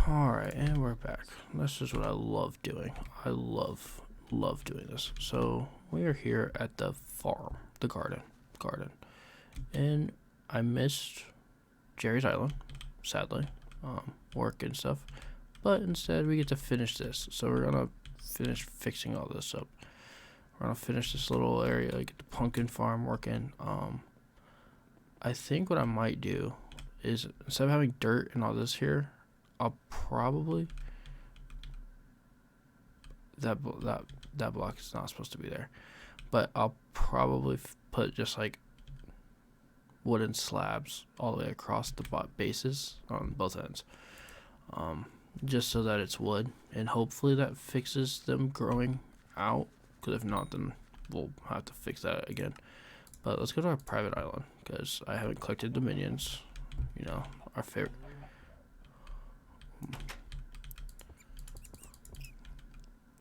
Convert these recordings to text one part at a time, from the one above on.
Alright, and we're back. This is what I love doing. I love doing this. So we are here at the farm, the garden. And I missed Jerry's Island, sadly, work and stuff. But instead we get to finish this. So we're gonna finish fixing all this up. We're gonna finish this little area, get the pumpkin farm working. I think what I might do is, instead of having dirt and all this here, I'll probably that block is not supposed to be there, but I'll probably put just like wooden slabs all the way across the bases on both ends, just so that it's wood, and hopefully that fixes them growing out. Because if not, then we'll have to fix that again. But let's go to our private island because I haven't collected the minions. You know, our favorite.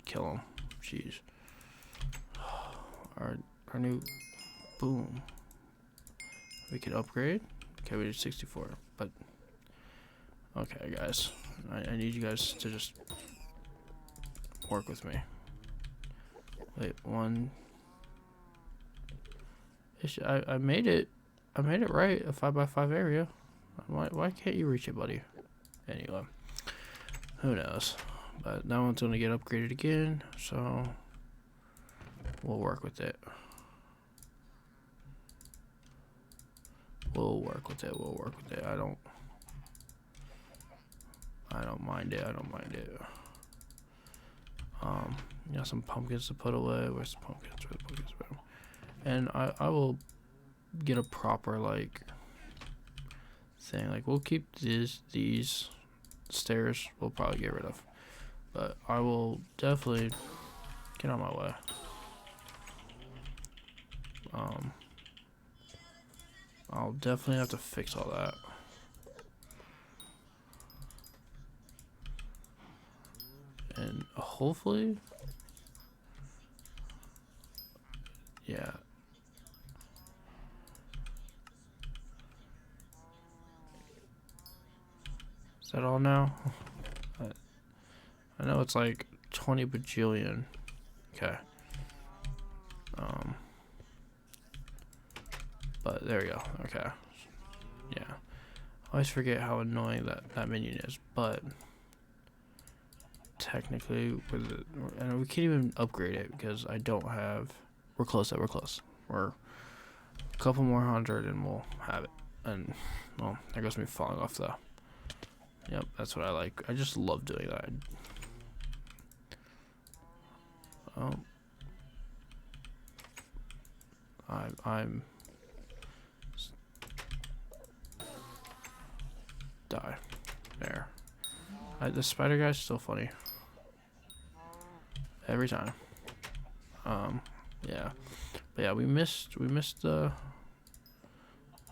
Kill him. Jeez. Our new boom. We can upgrade. Okay, we did 64. But okay, guys, I need you guys to just work with me. Wait, one. I made it. I made it right. A 5x5 area. Why can't you reach it, buddy? Anyway, who knows? But that one's gonna get upgraded again, so we'll work with it. We'll work with it. I don't mind it. Got some pumpkins to put away. Where's the pumpkins? And I will get a proper like thing. Like we'll keep these stairs. We'll probably get rid of, but I will definitely get on my way. I'll definitely have to fix all that. And hopefully, yeah. Is that all now? I know it's like 20 bajillion. Okay. But there we go. Okay. Yeah. I always forget how annoying that minion is, but technically with it, and we can't even upgrade it because I don't have. We're close. We're a couple more hundred and we'll have it. And well, there goes me falling off the. Yep, that's what I like. I just love doing that. I'm die there. The spider guy's still funny every time. Yeah, but yeah, we missed the.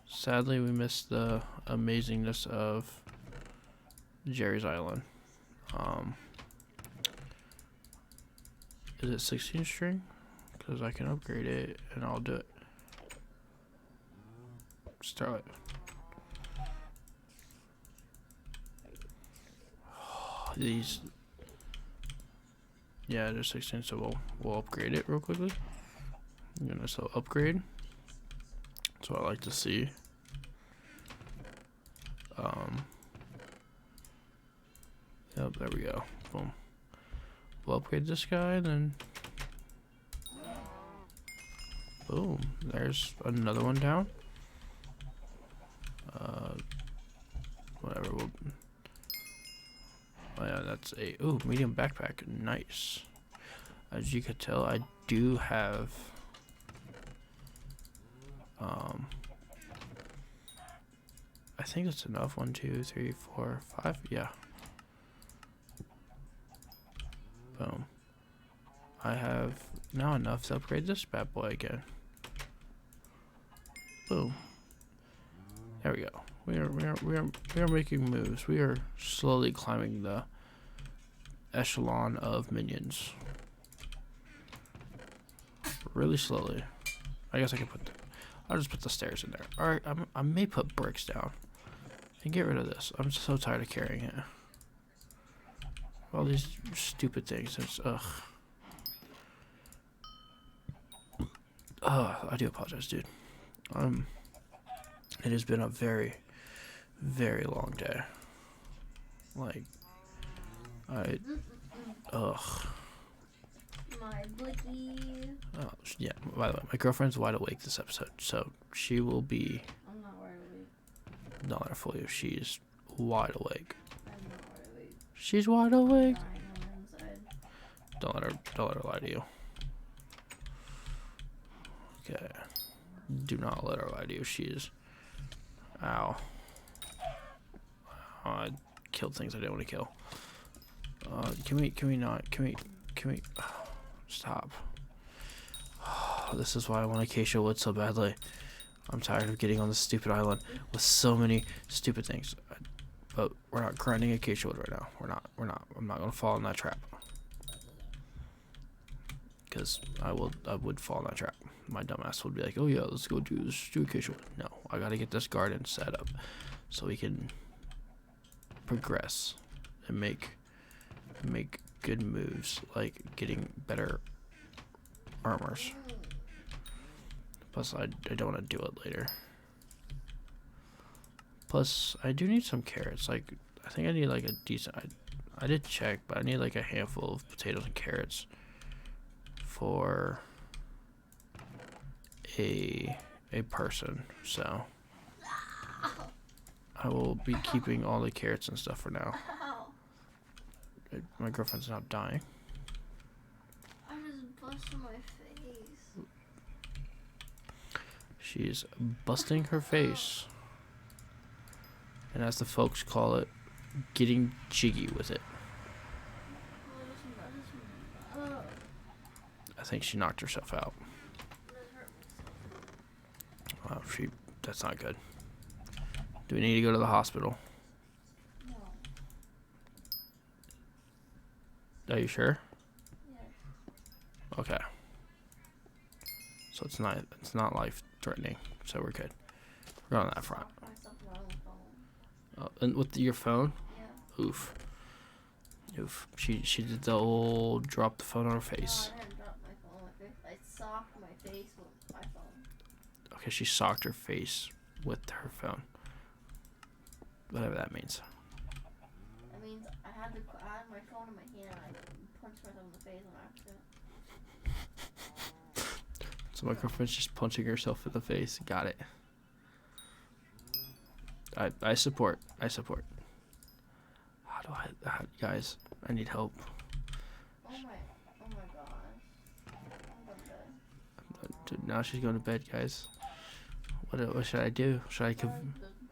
Sadly, we missed the amazingness of Jerry's Island. Is it 16 string? Because I can upgrade it and I'll do it. Start it. These. Yeah, they're 16, so we'll upgrade it real quickly. I'm gonna so upgrade. That's what I like to see. Yep, there we go. Boom. We'll upgrade this guy, and then boom. There's another one down. Whatever. Oh yeah, that's a medium backpack. Nice. As you could tell, I do have I think it's enough. 1, 2, 3, 4, 5. Yeah. Boom. I have now enough to upgrade this bad boy again. Boom. There we go. We are making moves. We are slowly climbing the echelon of minions. Really slowly. I guess I can I'll just put the stairs in there. Alright, I may put bricks down. And get rid of this. I'm so tired of carrying it. all these stupid things. It's, ugh. I do apologize, dude. It has been a very, very long day. Like, ugh. My blicky. Oh, yeah, by the way, my girlfriend's wide awake this episode, so she will be... I'm not wide awake. Don't let her fool you, she's wide awake. I'm not wide awake. She's wide awake. Dying on the inside. Don't let her lie to you. Okay. Do not let her lie to you. She is... Ow. Oh, I killed things I didn't want to kill. Can we not? Can we... Stop. This is why I want Acacia Wood so badly. I'm tired of getting on this stupid island with so many stupid things. But we're not grinding Acacia Wood right now. We're not. I'm not gonna fall in that trap. Because I would fall in that trap. My dumbass would be like, oh yeah, let's go do Acacia Wood. No, I gotta get this garden set up so we can progress and make good moves, like getting better armors. Plus, I don't want to do it later. Plus, I do need some carrots. Like, I think I need like a decent... I did check, but I need like a handful of potatoes and carrots for a person. So I will be keeping all the carrots and stuff for now. My girlfriend's not dying. I just busted my face. She's busting her face. And as the folks call it, getting jiggy with it. I think she knocked herself out. Wow, that's not good. Do we need to go to the hospital? No. Are you sure? Yeah. Okay. So it's not life threatening, so we're good. We're on that front. And with your phone? Yeah. Oof. She did the old drop the phone on her face. No, I didn't drop my phone on my face. I socked my face with my phone. Okay, she socked her face with her phone. Whatever that means. That means I had my phone in my hand. I punched myself in the face on accident. So my girlfriend's just punching herself in the face. Got it. I support. Guys, I need help. Oh my gosh. I'm going to bed. Now she's going to bed, guys. What should I do? Should I There's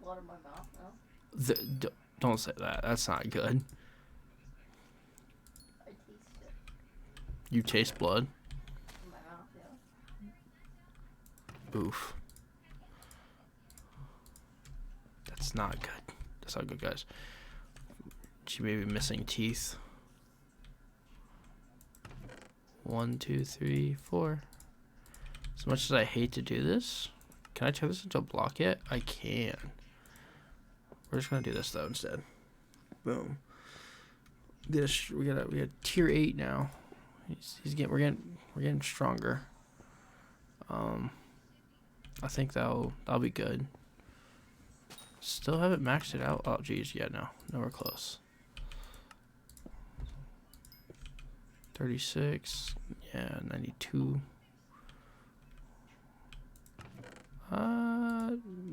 blood in my mouth now. don't say that. That's not good. I taste it. You taste blood? In my mouth, yeah. Oof. That's not good. That's not good, guys. She may be missing teeth. 1, 2, 3, 4. As much as I hate to do this, can I turn this into a block yet? I can. We're just gonna do this though instead. Boom. We got tier 8 now. We're getting stronger. I think that'll be good. Still haven't maxed it out. Oh geez, yeah, no, we're close. 36, yeah, 92.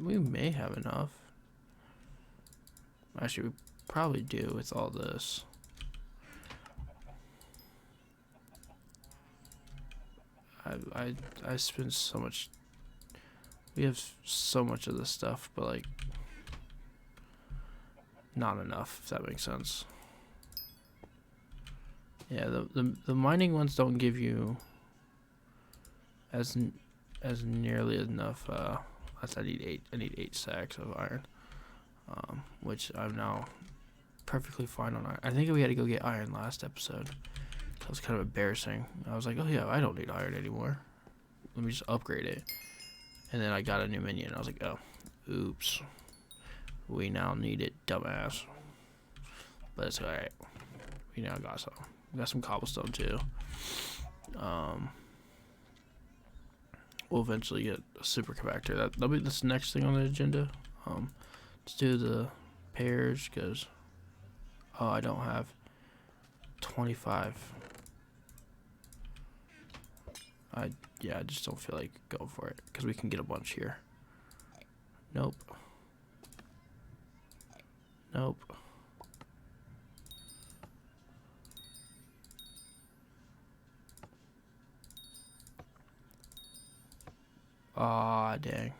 We may have enough. Actually, we probably do with all this. I spend so much. We have so much of this stuff, but like not enough, if that makes sense. Yeah, the mining ones don't give you as nearly enough. I need 8 sacks of iron, which I'm now perfectly fine on iron. I think we had to go get iron last episode. That was kind of embarrassing. I was like, oh yeah, I don't need iron anymore. Let me just upgrade it. And then I got a new minion. I was like, oh, oops. We now need it, dumbass. But it's alright. You know, I got some. Got some cobblestone too. We'll eventually get a super compactor. That'll be this next thing on the agenda. Let's do the pears because I don't have 25. I just don't feel like going for it because we can get a bunch here. Nope. Ah, dang.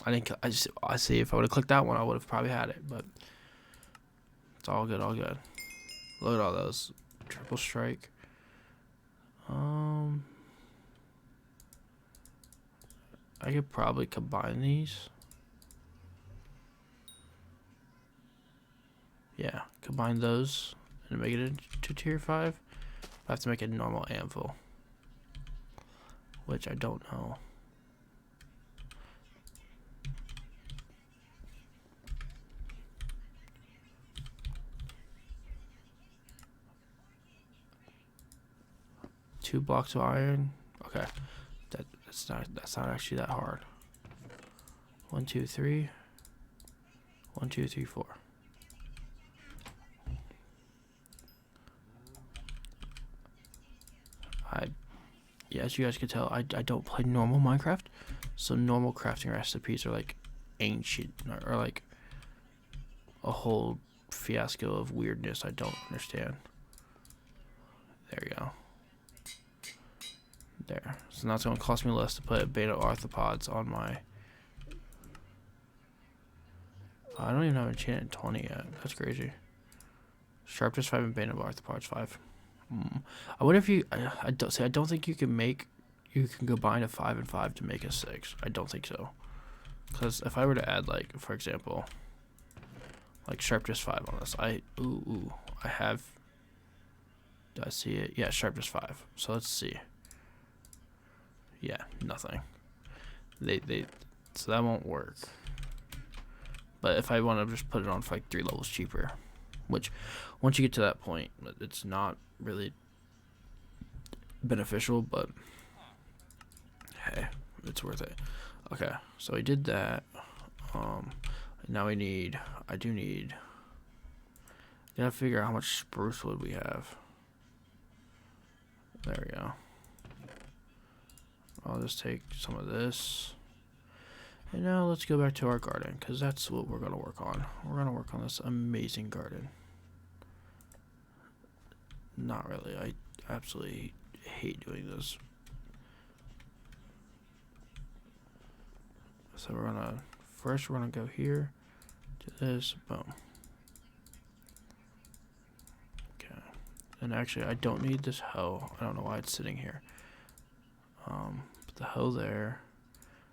I see. If I would have clicked that one, I would have probably had it. But it's all good. Look at all those. Triple strike. I could probably combine these. Yeah, combine those and make it into tier 5. I have to make a normal anvil, which I don't know. Two blocks of iron. Okay, that's not actually that hard. 1, 2, 3. 1, 2, 3, 4. Yeah, as you guys can tell, I don't play normal Minecraft, so normal crafting recipes are like ancient or like a whole fiasco of weirdness I don't understand. There we go. There. So now it's going to cost me less to put beta arthropods on my... I don't even have enchanted 20 yet. That's crazy. Sharpness 5 and beta arthropods 5. I wonder if you... I don't think you can combine a 5 and 5 to make a 6. I don't think so. Because if I were to add, like, for example, like sharpness 5 on this, I have... Do I see it? Yeah, sharpness 5. So let's see. Yeah, nothing. So that won't work. But if I want to just put it on for like 3 levels cheaper, which once you get to that point, it's not really beneficial, but hey, it's worth it. Okay, so we did that. Now I gotta figure out how much spruce wood we have. There we go. I'll just take some of this. And now let's go back to our garden, because that's what we're going to work on. We're going to work on this amazing garden. Not really. I absolutely hate doing this. So we're going to... First, we're going to go here. To this. Boom. Okay. And actually, I don't need this hoe. I don't know why it's sitting here. Put the hoe there.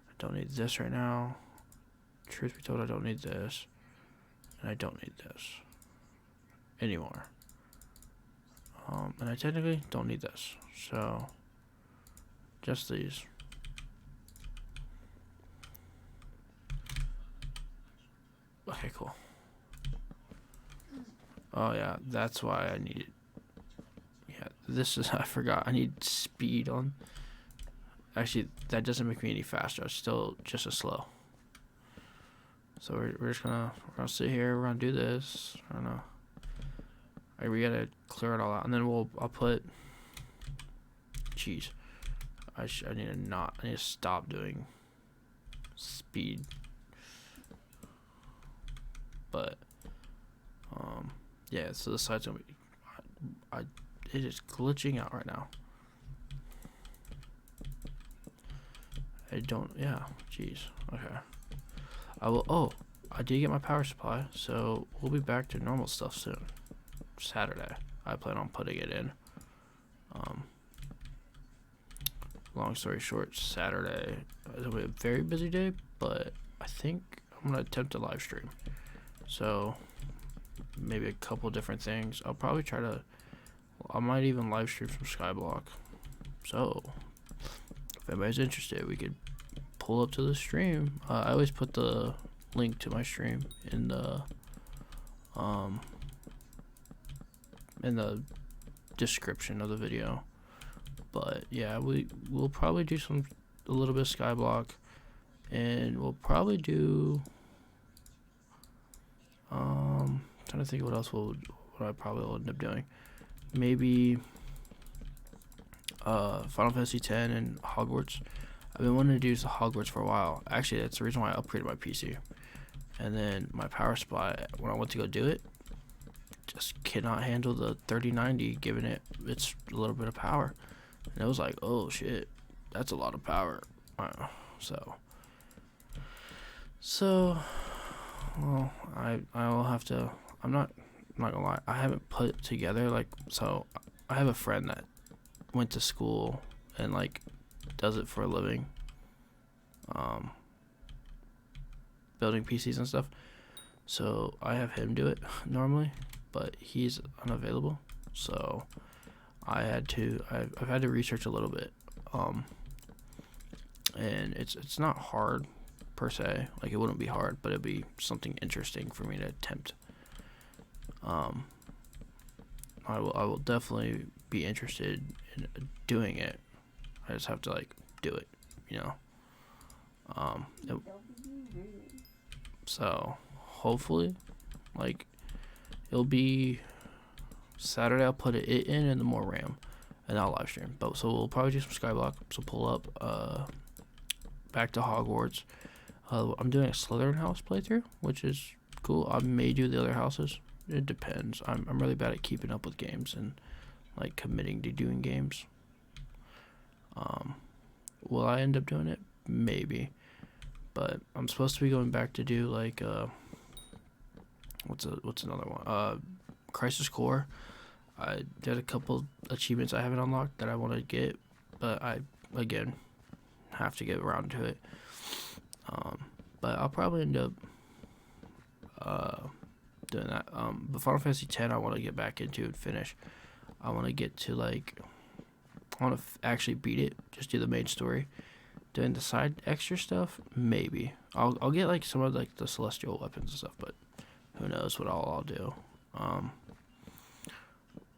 I don't need this right now. Truth be told, I don't need this. And I don't need this anymore. And I technically don't need this. So, just these. Okay, cool. Oh yeah, that's why I need it. Yeah, this is, I forgot, I need speed on. Actually, that doesn't make me any faster. It's still just as slow. So we're just gonna sit here. We're gonna do this. I don't know. We gotta clear it all out, and then I'll put. Jeez, I need to stop doing speed. But yeah. So the site's gonna be. It is glitching out right now. Yeah, jeez, okay. I did get my power supply, so we'll be back to normal stuff soon. Saturday, I plan on putting it in. Long story short, Saturday, it'll be a very busy day, but I think I'm gonna attempt a live stream. So, maybe a couple different things. I might even live stream from Skyblock. So, if anybody's interested, we could pull up to the stream. I always put the link to my stream in the description of the video. But yeah, we'll probably do a little bit of Skyblock, and we'll probably do trying to think of what I probably will end up doing. Maybe Final Fantasy X and Hogwarts. I've been wanting to do Hogwarts for a while. Actually, that's the reason why I upgraded my PC. And then my power supply, when I went to go do it, just cannot handle the 3090, giving it's a little bit of power. And it was like, oh shit, that's a lot of power. So, well, I will have to. I'm not gonna lie. I haven't put it together so. I have a friend that went to school and does it for a living, building PCs and stuff. So I have him do it normally, but he's unavailable. So I've had to research a little bit, and it's not hard per se. It wouldn't be hard, but it'd be something interesting for me to attempt. I will definitely be interested in doing it. I just have to do it, so hopefully, it'll be Saturday. I'll put it in and the more RAM, and I'll live stream. So we'll probably do some Skyblock. So pull up back to Hogwarts. I'm doing a Slytherin house playthrough, which is cool. I may do the other houses. It depends. I'm really bad at keeping up with games and committing to doing games. Will I end up doing it? Maybe. But I'm supposed to be going back to do what's another one? Crisis Core. I did a couple achievements I haven't unlocked that I want to get, but I again have to get around to it. But I'll probably end up doing that. But Final Fantasy X I want to get back into and finish. I want to get to I want to actually beat it. Just do the main story. Doing the side extra stuff, maybe. I'll get some of the celestial weapons and stuff, but who knows what I'll do.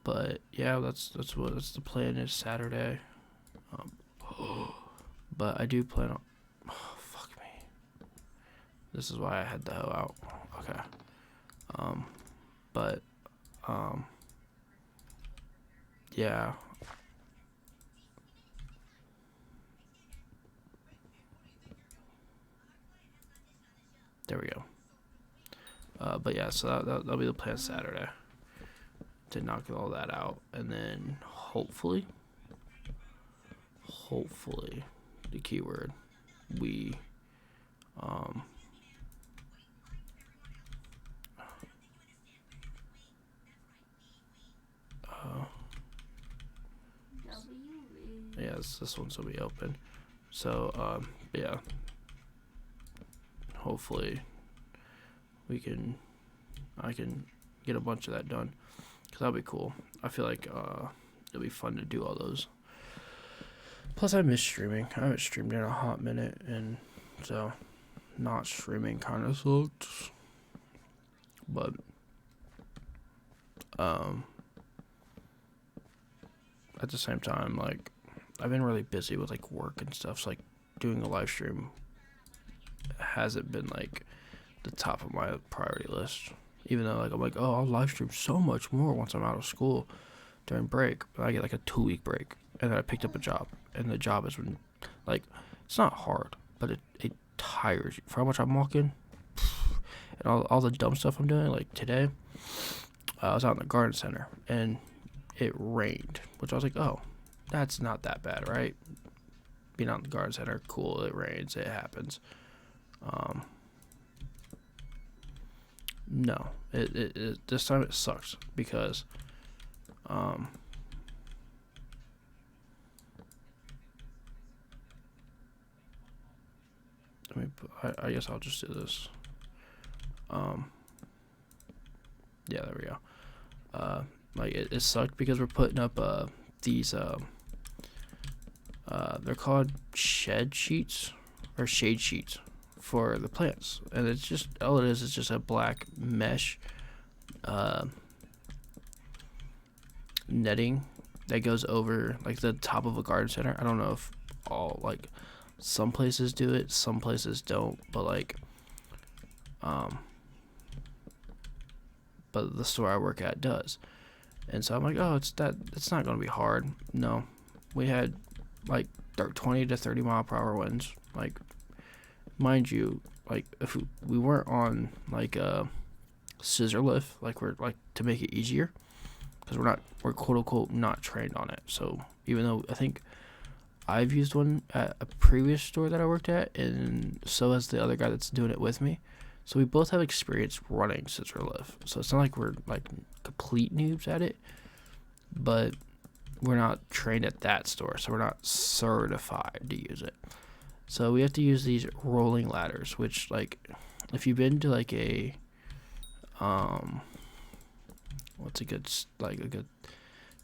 But yeah, that's the plan is Saturday. But I do plan on. Oh, fuck me. This is why I had the hoe out. Okay. But yeah. There we go. But yeah, so that'll be the plan Saturday to knock all that out, and then hopefully, the keyword we yeah, this one's will be open. So yeah, hopefully I can get a bunch of that done, because that'll be cool. I feel like it'll be fun to do all those. Plus I miss streaming. I haven't streamed in a hot minute, and so not streaming kind of sucks. But at the same time, I've been really busy with work and stuff, so doing a live stream hasn't been the top of my priority list. Even though I'm oh, I'll live stream so much more once I'm out of school during break. But I get a 2-week break, and then I picked up a job, and the job has been it's not hard, but it tires you for how much I'm walking, and all the dumb stuff I'm doing. Today, I was out in the garden center, and it rained, which I was oh, that's not that bad, right? Being out in the garden center, cool. It rains, it happens. No, it this time it sucks because I guess I'll just do this. Yeah, there we go. It sucked because we're putting up these they're called shade sheets for the plants, and it's just all it is just a black mesh netting that goes over like the top of a garden center. I don't know if all like some places do it, some places don't, but like but the store I work at does. And so I'm like, oh, it's not going to be hard. No. We had like 20 to 30 mile per hour winds. Like, mind you, like if we weren't on like a scissor lift, like we're like to make it easier, because we're quote unquote not trained on it. So even though I think I've used one at a previous store that I worked at, and so has the other guy that's doing it with me. So we both have experience running scissor lift. So it's not like we're like complete noobs at it, but we're not trained at that store, so we're not certified to use it. So we have to use these rolling ladders, which like if you've been to like a what's a good if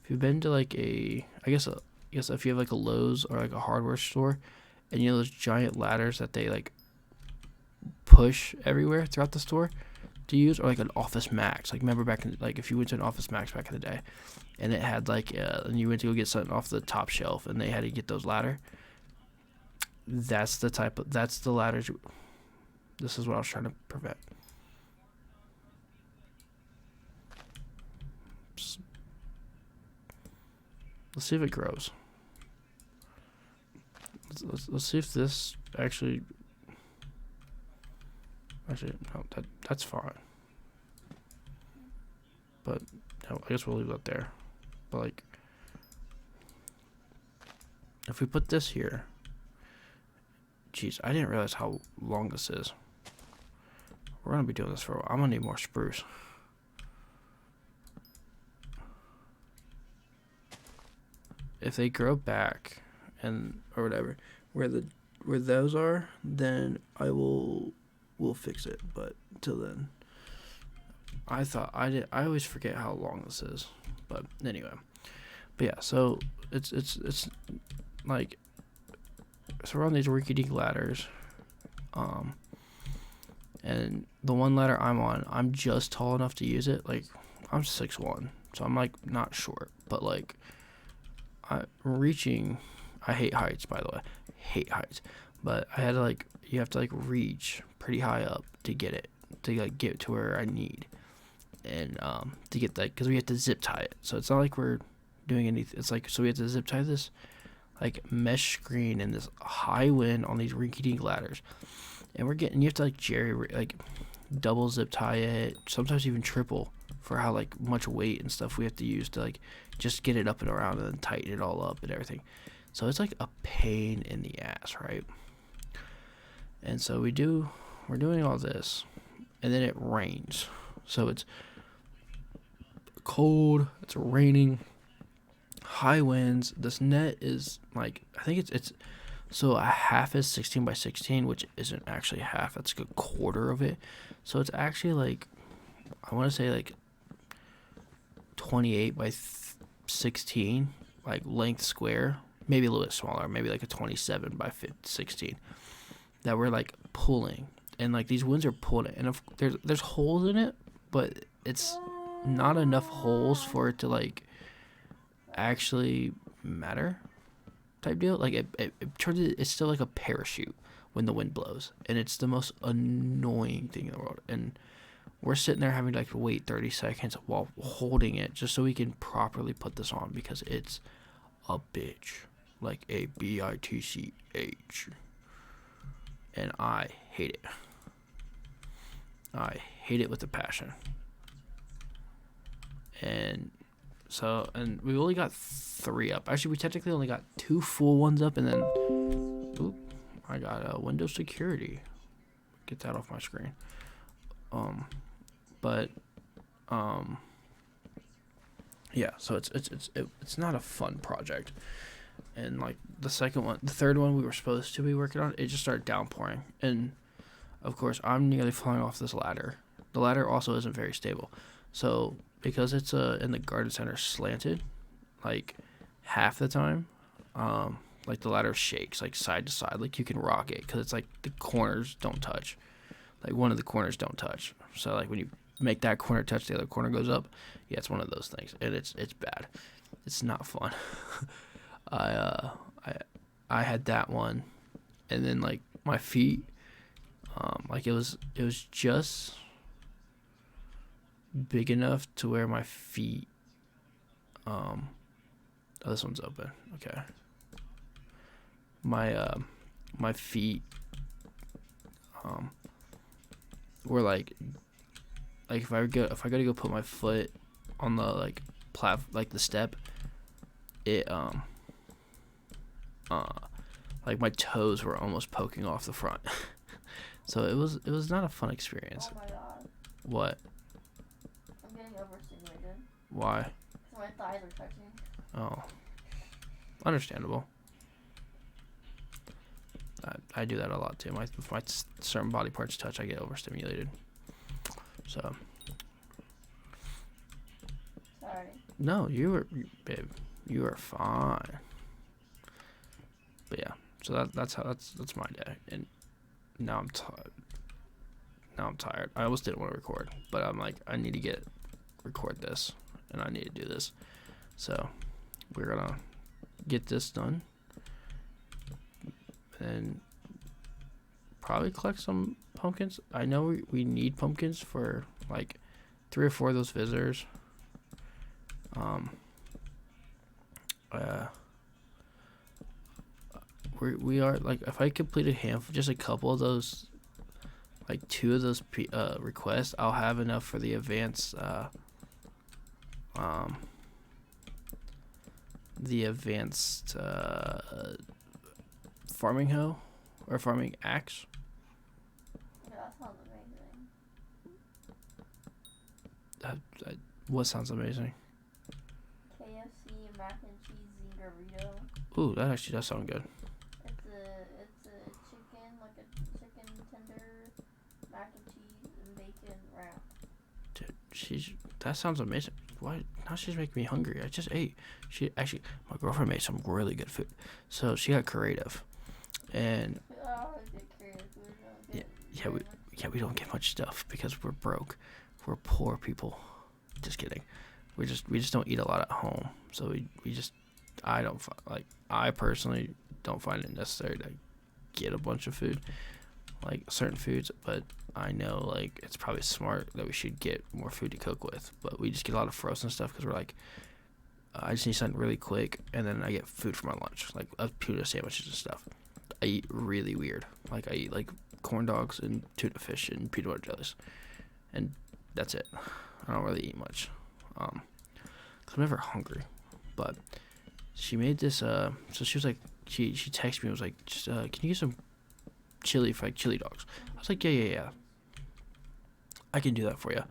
you've been to like I guess if you have like a Lowe's or like a hardware store, and you know those giant ladders that they like push everywhere throughout the store to use, or like an Office Max. Like remember back in like if you went to an Office Max back in the day, and it had like and you went to go get something off the top shelf, and they had to get those ladder. That's the ladders. This is what I was trying to prevent. Let's see if it grows. Let's see if this actually. Actually, no, that's fine. But no, I guess we'll leave that there. But like, if we put this here, jeez, I didn't realize how long this is. We're gonna be doing this for a while. I'm gonna need more spruce. If they grow back and or whatever, where those are, then we'll fix it. But until then, I always forget how long this is. But anyway, but yeah, so it's like, so we're on these rinky-dink ladders, and the one ladder I'm on, I'm just tall enough to use it. Like I'm 6'1", so I'm like not short, but like I hate heights, by the way. Hate heights. But I had to like, you have to like reach pretty high up to get it, to like get to where I need. And to get that, because we have to zip tie it. So it's not like we're doing anything. It's like, so we have to zip tie this like mesh screen in this high wind on these rinky-dink ladders. And you have to like double zip tie it, sometimes even triple, for how like much weight and stuff we have to use to like just get it up and around and then tighten it all up and everything. So it's like a pain in the ass, right? And so we're doing all this, and then it rains. So it's cold, it's raining, high winds. This net is like, I think it's so a half is 16 by 16, which isn't actually half. That's a good quarter of it. So it's actually like, I want to say like 28 by 16, like length square, maybe a little bit smaller, maybe like a 27 by 16, that we're like pulling, and like these winds are pulling it, and there's holes in it, but it's not enough holes for it to like actually matter, type deal. Like it's still like a parachute when the wind blows, and it's the most annoying thing in the world. And we're sitting there having to like wait 30 seconds while holding it just so we can properly put this on, because it's a bitch, like a bitch, and I hate it. I hate it with a passion. And so, and we only got 3 up. Actually, we technically only got 2 full ones up, and then, oop, I got a Windows security. Get that off my screen. Yeah, so it's not a fun project. And like the third one we were supposed to be working on, it just started downpouring, and of course I'm nearly falling off this ladder. The ladder also isn't very stable, so because it's in the garden center slanted, like half the time, like the ladder shakes like side to side, like you can rock it, because it's like the corners don't touch, like one of the corners don't touch. So like when you make that corner touch, the other corner goes up. Yeah, it's one of those things, and it's bad. It's not fun. I uh I had that one, and then like my feet, like it was just big enough to where my feet, oh, this one's open. Okay. My feet were like if I gotta go put my foot on the like the step, it like my toes were almost poking off the front. So it was not a fun experience. Oh my god. What? I'm getting overstimulated. Why? Because my thighs are touching. Oh, understandable. I do that a lot too. If my certain body parts touch, I get overstimulated. So. Sorry. No, babe, you were fine. But yeah, so that's my day, and now I'm tired. I almost didn't want to record, but I'm like, I need to record this, and I need to do this. So we're gonna get this done, and probably collect some pumpkins. I know we need pumpkins for like 3 or 4 of those visitors. We are like, if I complete just a couple of those, like 2 of those requests, I'll have enough for the advanced farming hoe or farming axe. Yeah, that sounds amazing. What sounds amazing? KFC mac and cheese Zingarito. Ooh, that actually does sound good. It's a chicken, like a chicken tender, mac and cheese and bacon wrap. Dude, that sounds amazing. Why now she's making me hungry? I just ate. My girlfriend made some really good food, so she got creative, and we don't get much stuff because we're broke. We're poor people. Just kidding. We just don't eat a lot at home, so we just I personally don't find it necessary to get a bunch of food, like certain foods, but I know like it's probably smart that we should get more food to cook with, but we just get a lot of frozen stuff because we're like, I just need something really quick, and then I get food for my lunch, like tuna sandwiches and stuff. I eat really weird. Like I eat like corn dogs and tuna fish and peanut butter jellies, and that's it. I don't really eat much, cause I'm never hungry. But she made this. So she was like, she texted me and was like, just can you get some chili for like chili dogs? I was like, yeah. I can do that for you.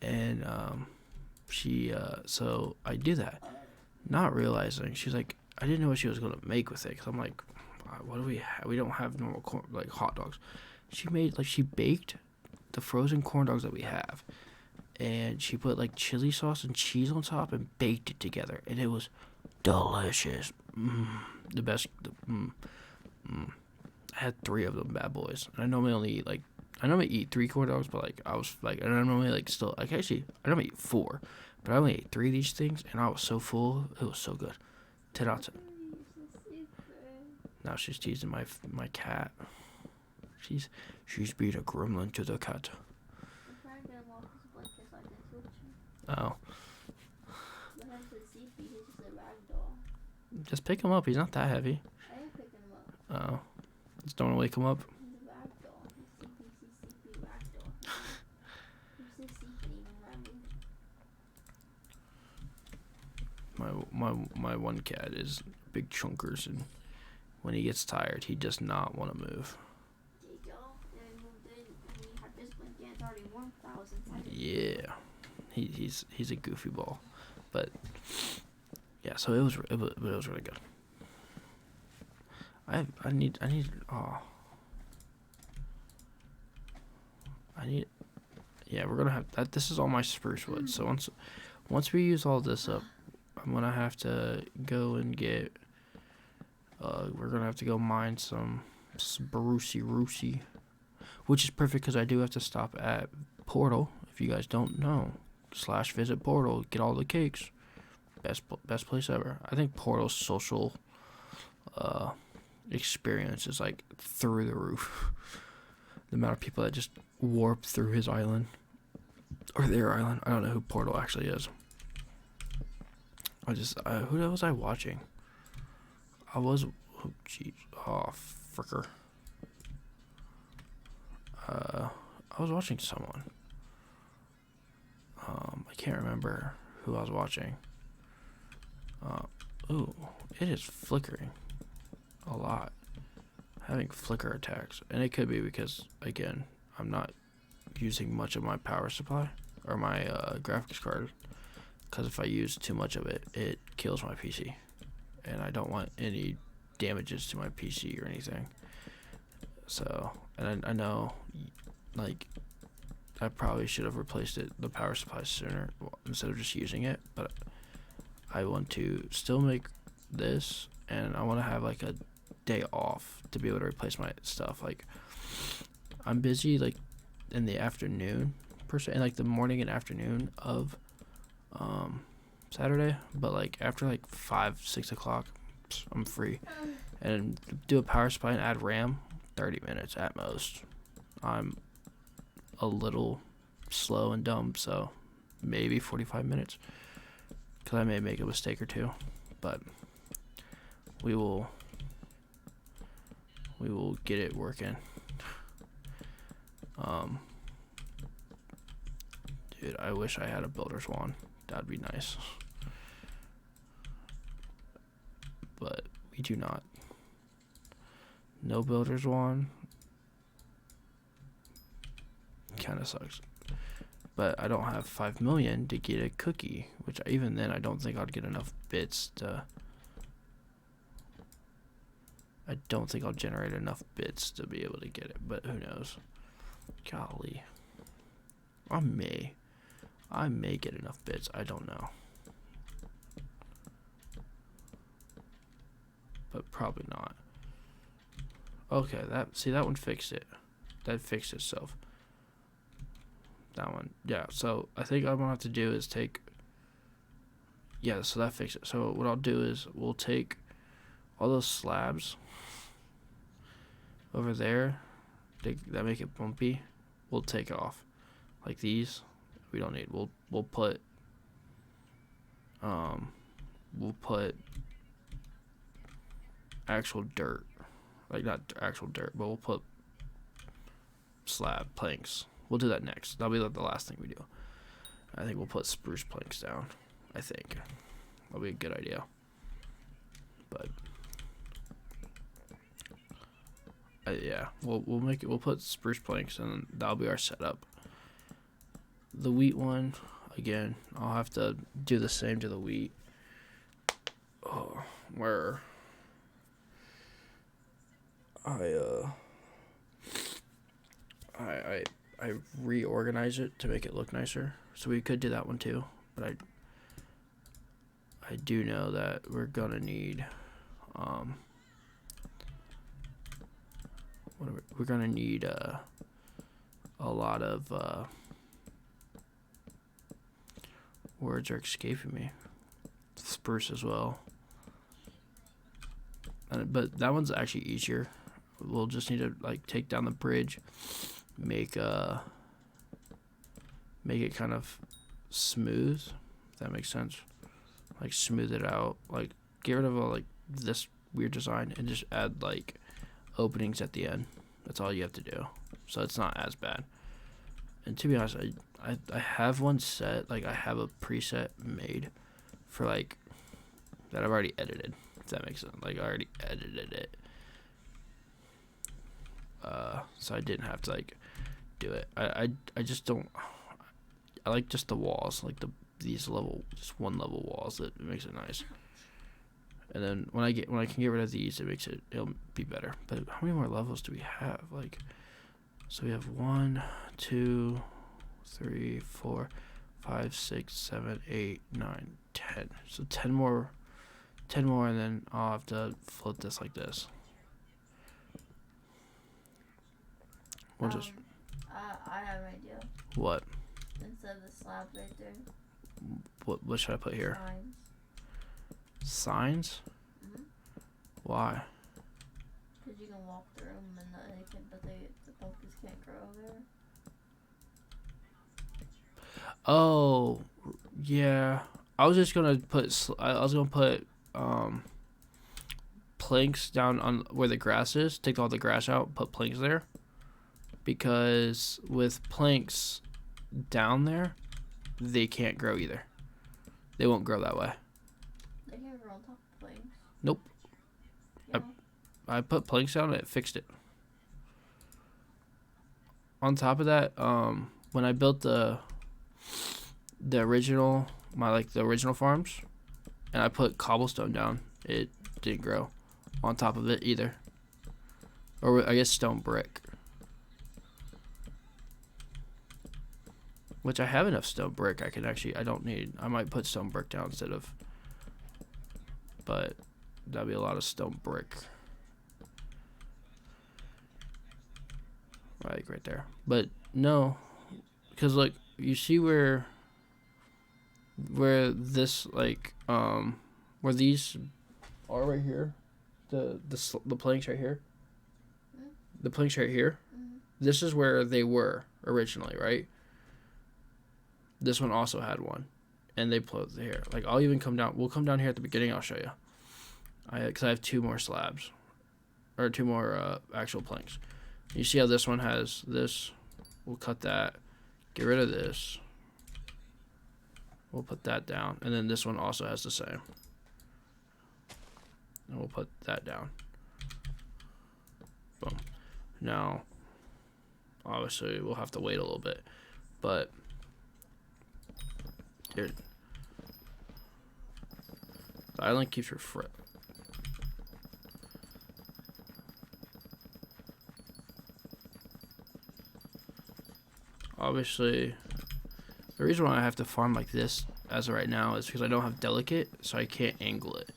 And so I do that, not realizing she's like, I didn't know what she was gonna make with it. Cause I'm like, what do we have? We don't have normal corn, like hot dogs. She baked the frozen corn dogs that we have, and she put like chili sauce and cheese on top and baked it together, and it was delicious. The best. I had 3 of them bad boys. And I normally eat 3 corn dogs, but like I was like, and I normally I normally eat 4, but I only ate 3 of these things, and I was so full. It was so good. 10 out of 10. Now she's teasing my cat. She's being a gremlin to the cat. Oh. Just pick him up. He's not that heavy. I am picking him up. Oh. Just don't want to wake him up. He's a ragdoll. He's sleepy ragdoll. He's so sleepy around me. My one cat is big chunkers, and when he gets tired, he does not want to move. There you go. Then we moved in, and we had this blanket. It's already warm. That was inside. Yeah, he's a goofy ball, but yeah. So it was really good. I need yeah, we're gonna have that. This is all my spruce wood. So once we use all this up, I'm gonna have to go and get. We're gonna have to go mine some sprucey roosey, which is perfect because I do have to stop at Portal. If you guys don't know, /visit Portal, get all the cakes. Best place ever. I think Portal's social experience is like through the roof. The amount of people that just warp through his island or their island. I don't know who Portal actually is. Who was I watching? Fricker. I was watching someone. I can't remember who I was watching. Ooh, it is flickering a lot. Having flicker attacks. And it could be because, again, I'm not using much of my power supply or my graphics card. Because if I use too much of it, it kills my PC. And I don't want any damages to my PC or anything. So, and I know, like, I probably should have replaced the power supply sooner instead of just using it. But I want to still make this, and I want to have like a day off to be able to replace my stuff. Like, I'm busy like in the afternoon per se, and like the morning and afternoon of Saturday, but like after like 5-6 o'clock, I'm free, and do a power supply and add RAM. 30 minutes at most. I'm a little slow and dumb, so maybe 45 minutes, because I may make a mistake or two, but we will get it working. Dude, I wish I had a builder's wand. That'd be nice, but we do not. No builder's wand. Kind of sucks. But I don't have 5 million to get a cookie, which even then I don't think I'd get enough bits to. I don't think I'll generate enough bits to be able to get it, but who knows? Golly. I may get enough bits. I don't know. But probably not. Okay, that one fixed it. That fixed itself. That one, yeah. So I think what I'm gonna have to do is take. Yeah, so that fixed it. So what I'll do is we'll take all those slabs over there that make it bumpy. We'll take off, like these. We don't need. We'll put. We'll put actual dirt. Like, not actual dirt, but we'll put slab planks. We'll do that next. That'll be like the last thing we do. I think we'll put spruce planks down. I think that'll be a good idea. But yeah, we'll make it. We'll put spruce planks, and that'll be our setup. The wheat one, again, I'll have to do the same to the wheat. Oh, where I reorganize it to make it look nicer. So we could do that one too, but I do know that we're gonna need we're gonna need a lot of words are escaping me. Spruce as well. But that one's actually easier. We'll just need to like take down the bridge, make it kind of smooth, if that makes sense. Like smooth it out, like get rid of all like this weird design and just add like openings at the end. That's all you have to do, so it's not as bad. And to be honest, I have one set, like I have a preset made for like that I've already edited, if that makes sense. Like I already edited it, so I didn't have to like do it. I just don't. I like just the walls, like these just one level walls. That makes it nice. And then when I can get rid of these, it'll be better. But how many more levels do we have? Like, so we have 1, 2, 3, 4, 5, 6, 7, 8, 9, 10. So 10 more, and then I'll have to flip this like this. We'll just. I have an idea. What? instead of the slabs right there. What should I put here? Signs. Signs? Mhm. Why? Because you can walk through them and the pumpkins can't grow there. Oh, yeah. I was just gonna put. I was gonna put planks down on where the grass is. Take all the grass out. Put planks there. Because with planks down there, they can't grow either. They won't grow that way. They can't grow on top of planes. Nope. Yeah. I put planks down and it fixed it. On top of that, when I built the original the original farms, and I put cobblestone down, it didn't grow on top of it either. Or I guess stone brick. Which I have enough stone brick. I don't need. I might put stone brick down instead of. But that'd be a lot of stone brick. Right there. But no, because like you see where this where these are right here, the planks right here, the planks right here. Mm-hmm. This is where they were originally, right? This one also had one, and they put here. Like I'll even come down. We'll come down here at the beginning. I'll show you. Because I have 2 more slabs, or 2 more actual planks. You see how this one has this? We'll cut that. Get rid of this. We'll put that down, and then this one also has the same. And we'll put that down. Boom. Now, obviously, we'll have to wait a little bit, but. Dude. The island keeps your foot. Obviously, the reason why I have to farm like this as of right now is because I don't have delicate, so I can't angle it.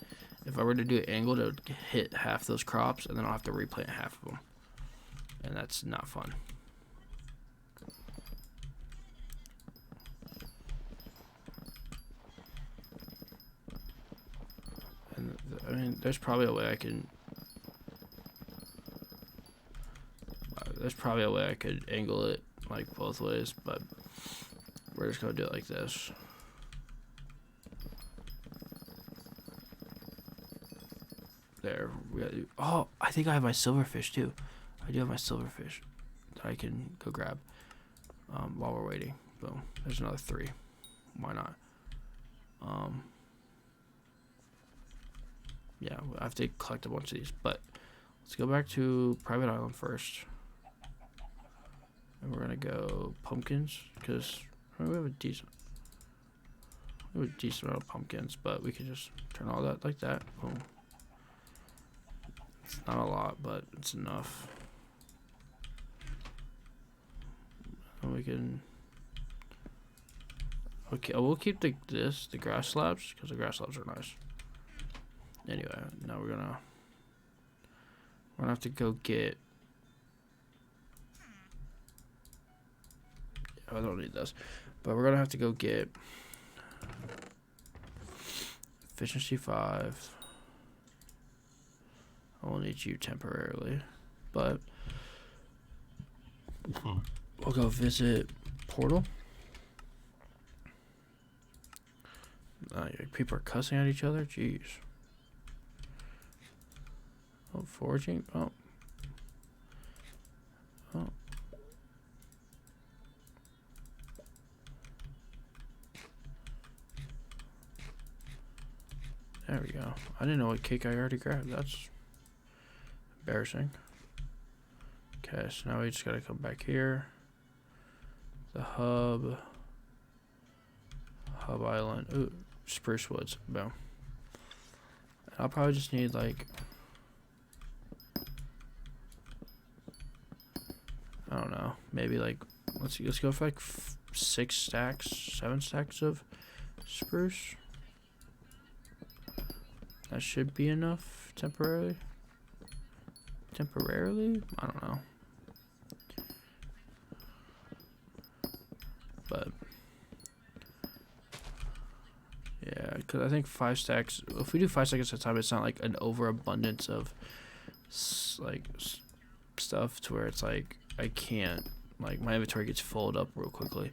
If I were to do it angled, it would hit half those crops, and then I'll have to replant half of them. And that's not fun. I mean, there's probably a way I can. There's probably a way I could angle it like both ways, but we're just gonna do it like this. There. Oh, I think I have my silverfish too. I do have my silverfish that I can go grab while we're waiting. Boom. There's another 3. Why not? Yeah, I have to collect a bunch of these, but let's go back to Private Island first. And we're gonna go pumpkins, because we have a decent amount of pumpkins, but we can just turn all that like that. Boom. It's not a lot, but it's enough. And we can. Okay, we'll keep the grass slabs, because the grass slabs are nice. Anyway, now we're gonna have to go get. I don't need this, but we're gonna have to go get efficiency 5. I will need you temporarily, but we'll go visit Portal. People are cussing at each other. Jeez. Oh, foraging. Oh. There we go. I didn't know what cake I already grabbed. That's embarrassing. Okay, so now we just gotta come back here. The hub island. Ooh, spruce woods. Boom. I'll probably just need like, I don't know, maybe like let's go for like 6 stacks, 7 stacks of spruce. That should be enough temporarily. I don't know. But because I think 5 stacks. If we do 5 stacks at a time, it's not like an overabundance of stuff to where it's like I can't, like, my inventory gets filled up real quickly,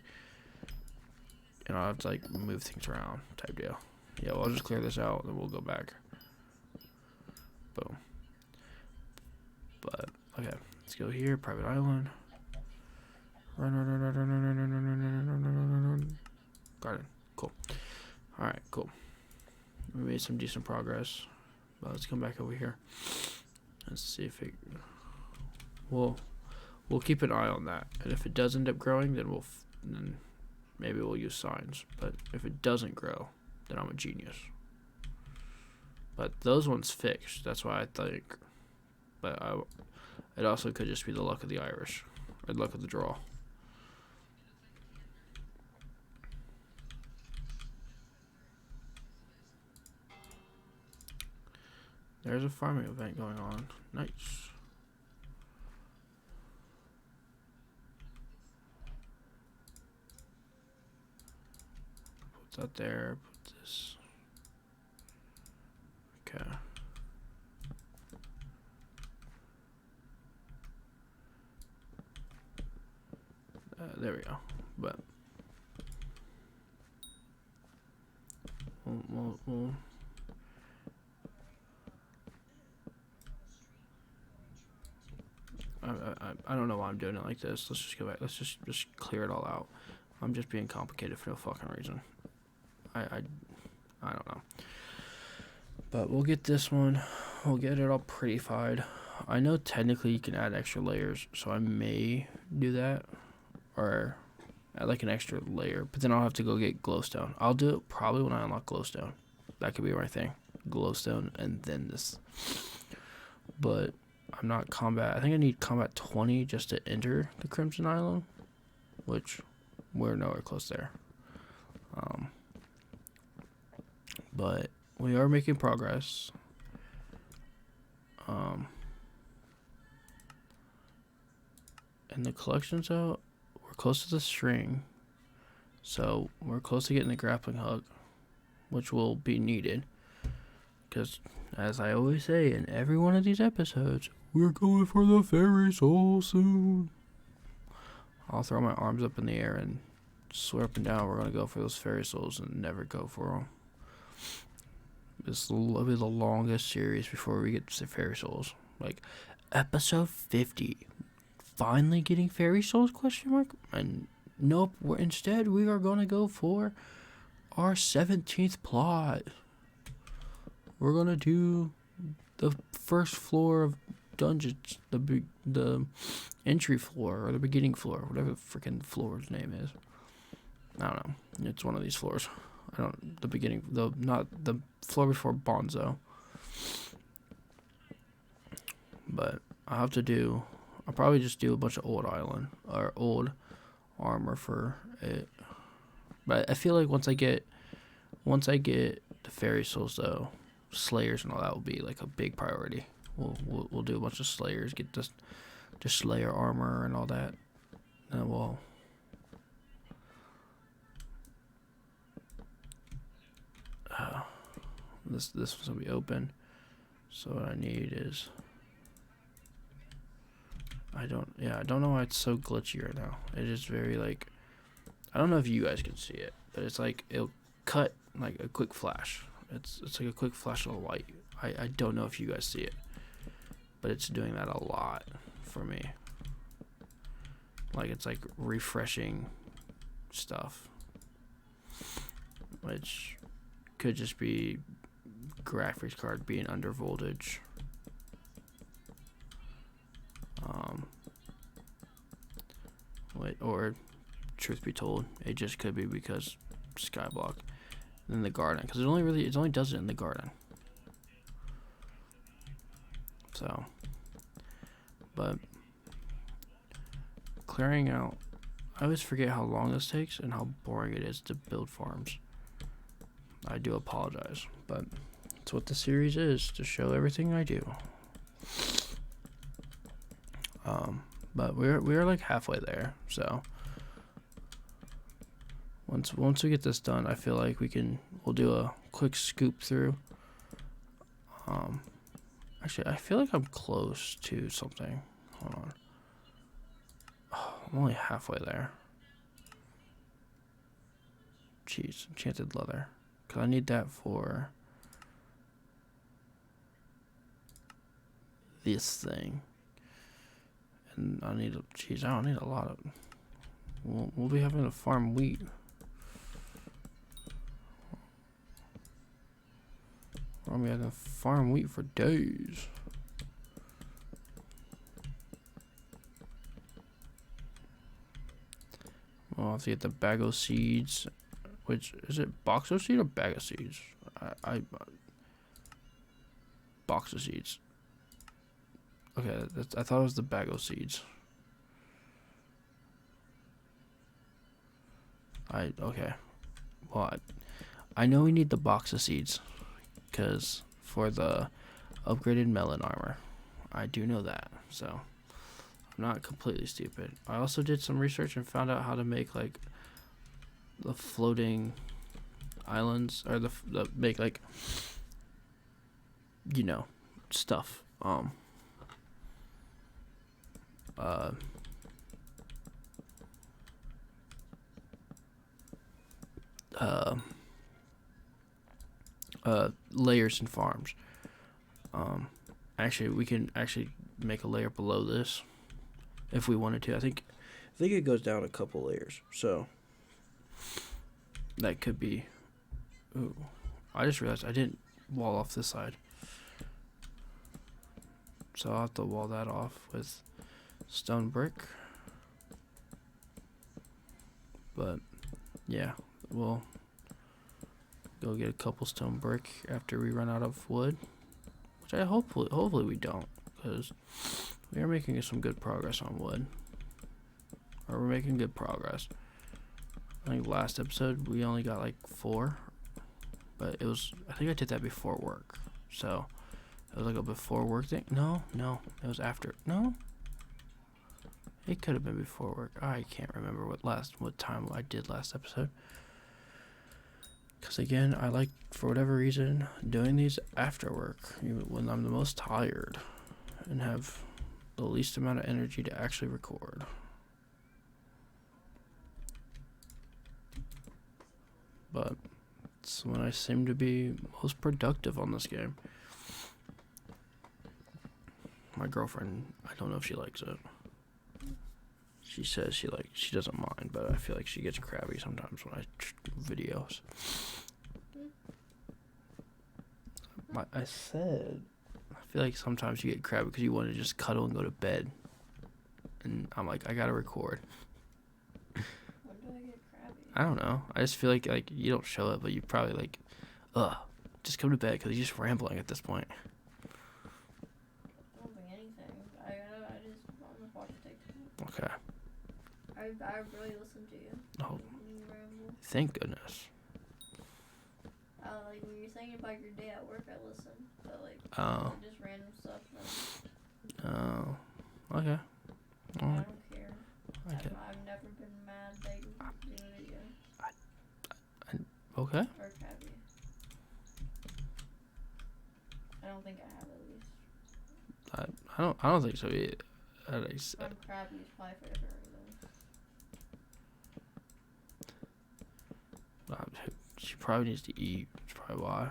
and I'll have to like move things around type deal. Yeah, well, I'll just clear this out, then we'll go back. Boom. But okay, let's go here. Private island. Run. Garden. Cool. All right, cool. We made some decent progress. But let's come back over here. Let's see if it. We'll keep an eye on that, and if it does end up growing, then then maybe we'll use signs. But if it doesn't grow, then I'm a genius. But those ones fixed. That's why I think. But it also could just be the luck of the Irish, or luck of the draw. There's a farming event going on. Nice. Put that there. Put this. Okay. There we go. But we'll I don't know why I'm doing it like this. Let's just go back. Let's just clear it all out. I'm just being complicated for no fucking reason. I don't know. But we'll get this one. We'll get it all prettified. I know technically you can add extra layers, so I may do that. Or add like an extra layer. But then I'll have to go get glowstone. I'll do it probably when I unlock glowstone. That could be my thing. Glowstone and then this. But I'm not combat. I think I need combat 20 just to enter the Crimson Island, which we're nowhere close there. But we are making progress. And the collection's out. We're close to the string, so we're close to getting the grappling hook, which will be needed. Because, as I always say in every one of these episodes, we're going for the fairy soul soon. I'll throw my arms up in the air and swear up and down we're going to go for those fairy souls and never go for them. This will be the longest series before we get to fairy souls. Like, episode 50. Finally getting fairy souls, question mark? And nope, instead we are going to go for our 17th plot. We're going to do the first floor of dungeons, the entry floor or the beginning floor, whatever the freaking floor's name is. I don't know. It's one of these floors. Not the floor before Bonzo. But I'll probably just do a bunch of old island or old armor for it. But I feel like once I get the fairy souls though, slayers and all that will be like a big priority. We'll do a bunch of slayers, get the slayer armor and all that. And we'll this one's gonna be open. So what I need is I don't know why it's so glitchy right now. It is very like, I don't know if you guys can see it, but it's like it'll cut like a quick flash. It's like a quick flash of light. I don't know if you guys see it, but it's doing that a lot for me. Like it's like refreshing stuff, which could just be graphics card being under voltage. Or truth be told, it just could be because Skyblock. In the garden, because it only does it in the garden. So, but clearing out, I always forget how long this takes and how boring it is to build farms. I do apologize, but it's what the series is, to show everything I do. But we're like halfway there, so Once we get this done, I feel like we'll do a quick scoop through. Actually, I feel like I'm close to something. Hold on. Oh, I'm only halfway there. Jeez, enchanted leather. Because I need that for this thing. And I need I don't need a lot of. We'll be having to farm wheat. We're gonna be having to farm wheat for days. We'll have to get the bag of seeds. Which, is it box of seed or bag of seeds? I box of seeds. Okay, I thought it was the bag of seeds. Okay. Well, I know we need the box of seeds. Because for the upgraded melon armor. I do know that. So, I'm not completely stupid. I also did some research and found out how to make, like, the floating islands, or the make, like, you know, stuff. Layers and farms. Actually, we can actually make a layer below this if we wanted to. I think it goes down a couple layers, so that could be. Ooh, I just realized I didn't wall off this side, so I'll have to wall that off with stone brick. But yeah, we'll go get a couple stone brick after we run out of wood, which I hopefully we don't, because we are making some good progress on wood. Or we're making good progress. I think last episode we only got like 4, but I think I did that before work, so it was like a before work thing. No, it was after. No, it could have been before work. I can't remember what time I did last episode. Because again, I like, for whatever reason, doing these after work, when I'm the most tired and have the least amount of energy to actually record. But it's when I seem to be most productive on this game. My girlfriend, I don't know if she likes it. She says she doesn't mind, but I feel like she gets crabby sometimes when I videos. I said, I feel like sometimes you get crabby because you want to just cuddle and go to bed. And I'm like, I gotta record. When do I get crabby? I don't know. I just feel like you don't show it, but you probably like, just come to bed because you're just rambling at this point. I don't think anything. I just want to watch TikTok. Okay. I really listen to you. Oh, You ramble. thank goodness. Like when you're saying about your day at work, I listen. But like, just random stuff. Oh, okay. I Alright. don't care. Okay. I've never been mad that you do it again. Okay. Or crabby. I don't think I have at least. I don't think so either. I'm crabby is probably for different reasons. She probably needs to eat. That's probably why.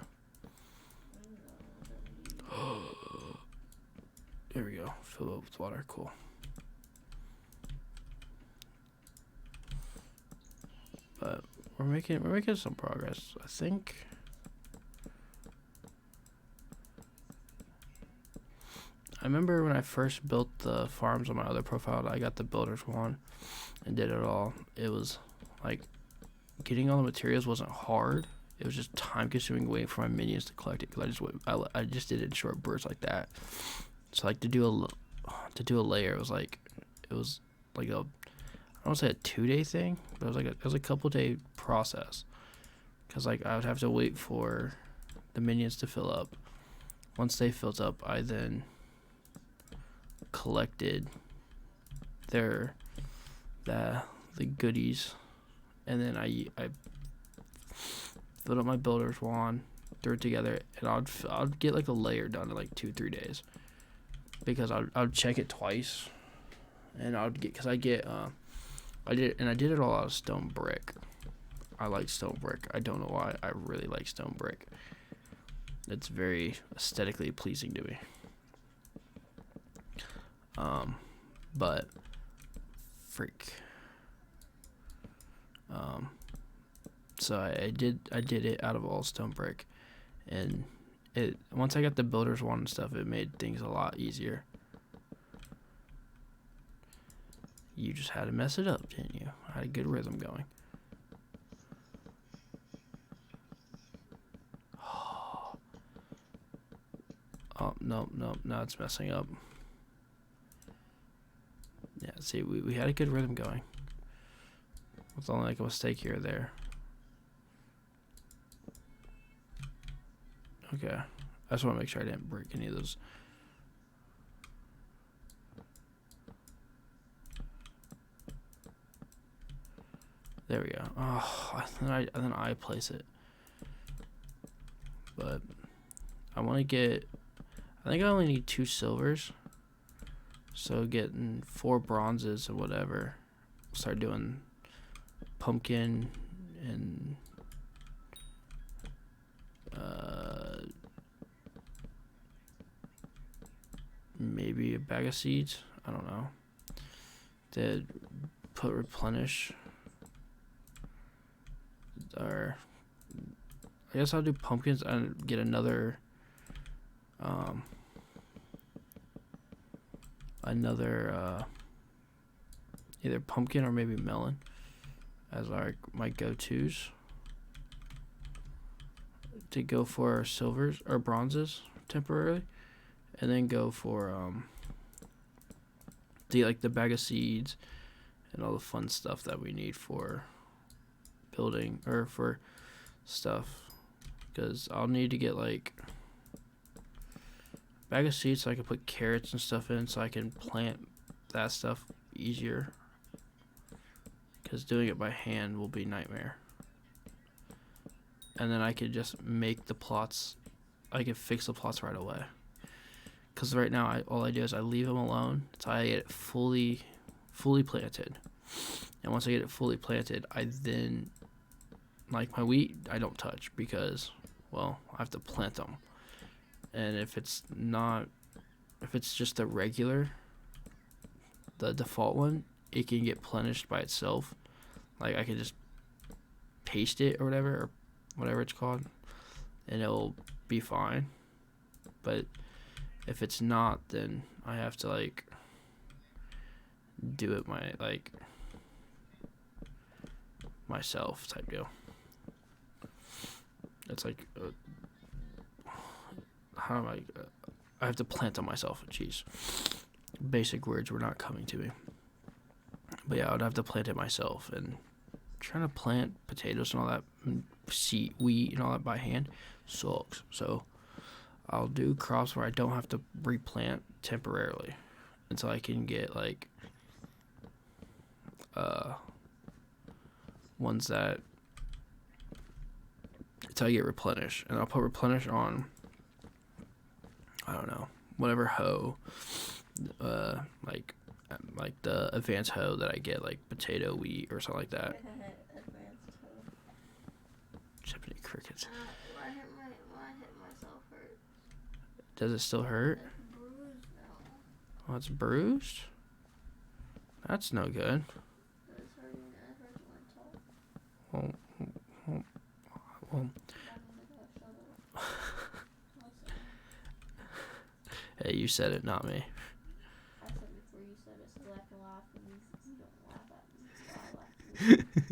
There we go. Fill it up with water. Cool. But we're making some progress. I think. I remember when I first built the farms on my other profile, I got the builder's one and did it all. It was like getting all the materials wasn't hard. It was just time consuming waiting for my minions to collect it because I just did it in short bursts like that. So like to do a layer, it was like a, I don't want to say a 2-day thing, but it was a couple day process because like I would have to wait for the minions to fill up. Once they filled up, I then collected the goodies and then I filled up my builder's wand, threw it together, and I'd get like a layer done in like 2-3 days, because I'd check it twice, and I did it all out of stone brick. I like stone brick. I don't know why. I really like stone brick. It's very aesthetically pleasing to me. But freak. So I did it out of all stone brick, and once I got the builder's wand and stuff, it made things a lot easier. You just had to mess it up, didn't you? I had a good rhythm going. Oh, no, now it's messing up. Yeah, see, we had a good rhythm going. It's only like a mistake here or there. Okay. I just want to make sure I didn't break any of those. There we go. Oh, and then I place it. But I want to get... I think I only need 2 silvers. So getting 4 bronzes or whatever. Start doing pumpkin and maybe a bag of seeds. I don't know. Did put replenish, or I guess I'll do pumpkins and get another either pumpkin or maybe melon as my go-tos to go for silvers or bronzes temporarily, and then go for the bag of seeds and all the fun stuff that we need for building or for stuff, because I'll need to get like a bag of seeds so I can put carrots and stuff in, so I can plant that stuff easier, because doing it by hand will be nightmare. And then I could just make the plots. I can fix the plots right away. Because right now, all I do is I leave them alone until I get it fully planted. And once I get it fully planted, I then, like my wheat, I don't touch because, well, I have to plant them. And if it's just the default one, it can get plenished by itself. Like I can just paste it or whatever it's called, and it'll be fine. But if it's not, then I have to like do it myself type deal. It's like how am I have to plant them myself. Jeez, basic words were not coming to me. But yeah, I would have to plant it myself, and trying to plant potatoes and all that, and seed, wheat and all that by hand sucks. So I'll do crops where I don't have to replant temporarily until I can get like ones that until I get replenish, and I'll put replenish on, I don't know, whatever hoe, like the advanced hoe that I get, like potato, wheat, or something like that. Advanced hoe. Chippity crickets. When I hit myself hurt. Does it still hurt? It's bruised now. Oh, it's bruised? That's no good. It's hurting. It hurts my toe. Well. Hey, you said it, not me. I said it before you said it, so I can laugh, and you don't laugh at me. So I laugh at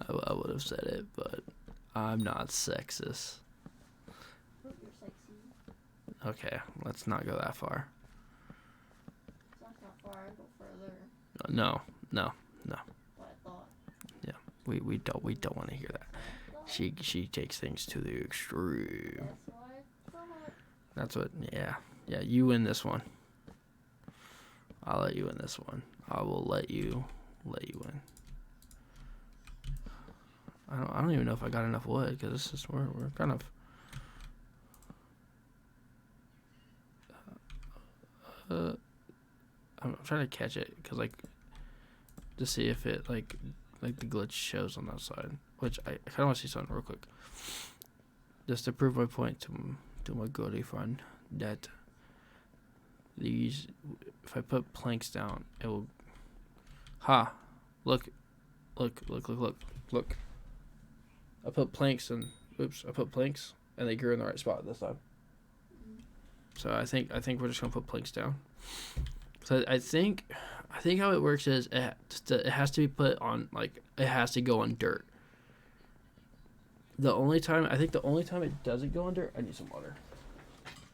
you. I would have said it, but I'm not sexist. You're sexy. Okay, let's not go that far. That's not far. I go further. No. What I thought. Yeah, we don't want to hear that. She takes things to the extreme. That's what I thought. That's what. Yeah. You win this one. I'll let you win this one. I will let you win. I don't even know if I got enough wood because this is we're kind of. I'm trying to catch it because like to see if it like the glitch shows on that side, which I kind of want to see something real quick, just to prove my point to my goody friend that these, if I put planks down, it will. Ha! Look. I put planks and they grew in the right spot this time. So I think we're just gonna put planks down. So I think how it works is it has to be put on, like, it has to go on dirt. The only time it doesn't go on dirt, I need some water,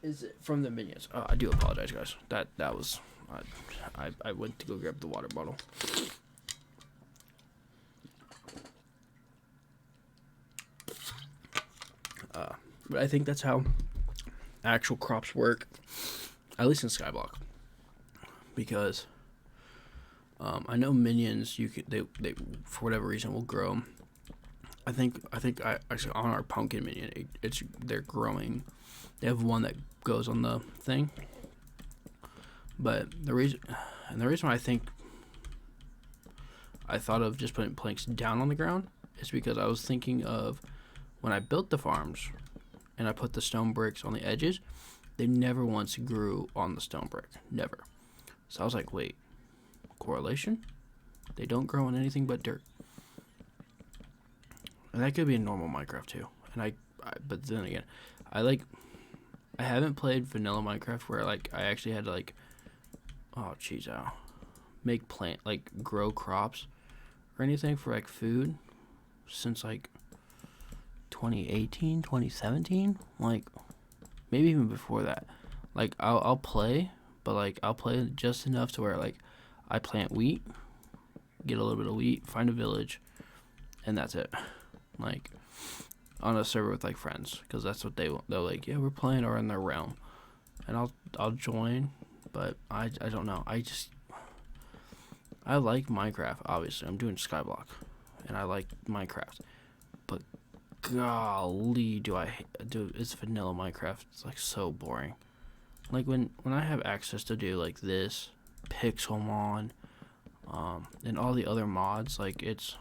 is from the minions. I do apologize, guys. That was I went to go grab the water bottle. But I think that's how actual crops work, at least in Skyblock, because I know minions they for whatever reason will grow. I think actually on our pumpkin minion, they're growing. They have one that goes on the thing, but the reason why I thought of just putting planks down on the ground is because I was thinking of when I built the farms and I put the stone bricks on the edges, they never once grew on the stone brick, never. So I was like, wait, correlation? They don't grow on anything but dirt. And that could be in normal Minecraft too. And but then again, I haven't played vanilla Minecraft where like I actually had to like, make grow crops or anything for like food since like 2018, 2017, like maybe even before that. Like I'll play, but like I'll play just enough to where like I plant wheat, get a little bit of wheat, find a village, and that's it. Like on a server with like friends, because that's what they're like, yeah, we're playing, or in their realm, and I'll join, but I don't know. I like Minecraft, obviously. I'm doing Skyblock, and I like Minecraft, but golly, it's vanilla Minecraft. It's like so boring. Like when I have access to do like this, Pixelmon, and all the other mods, like it's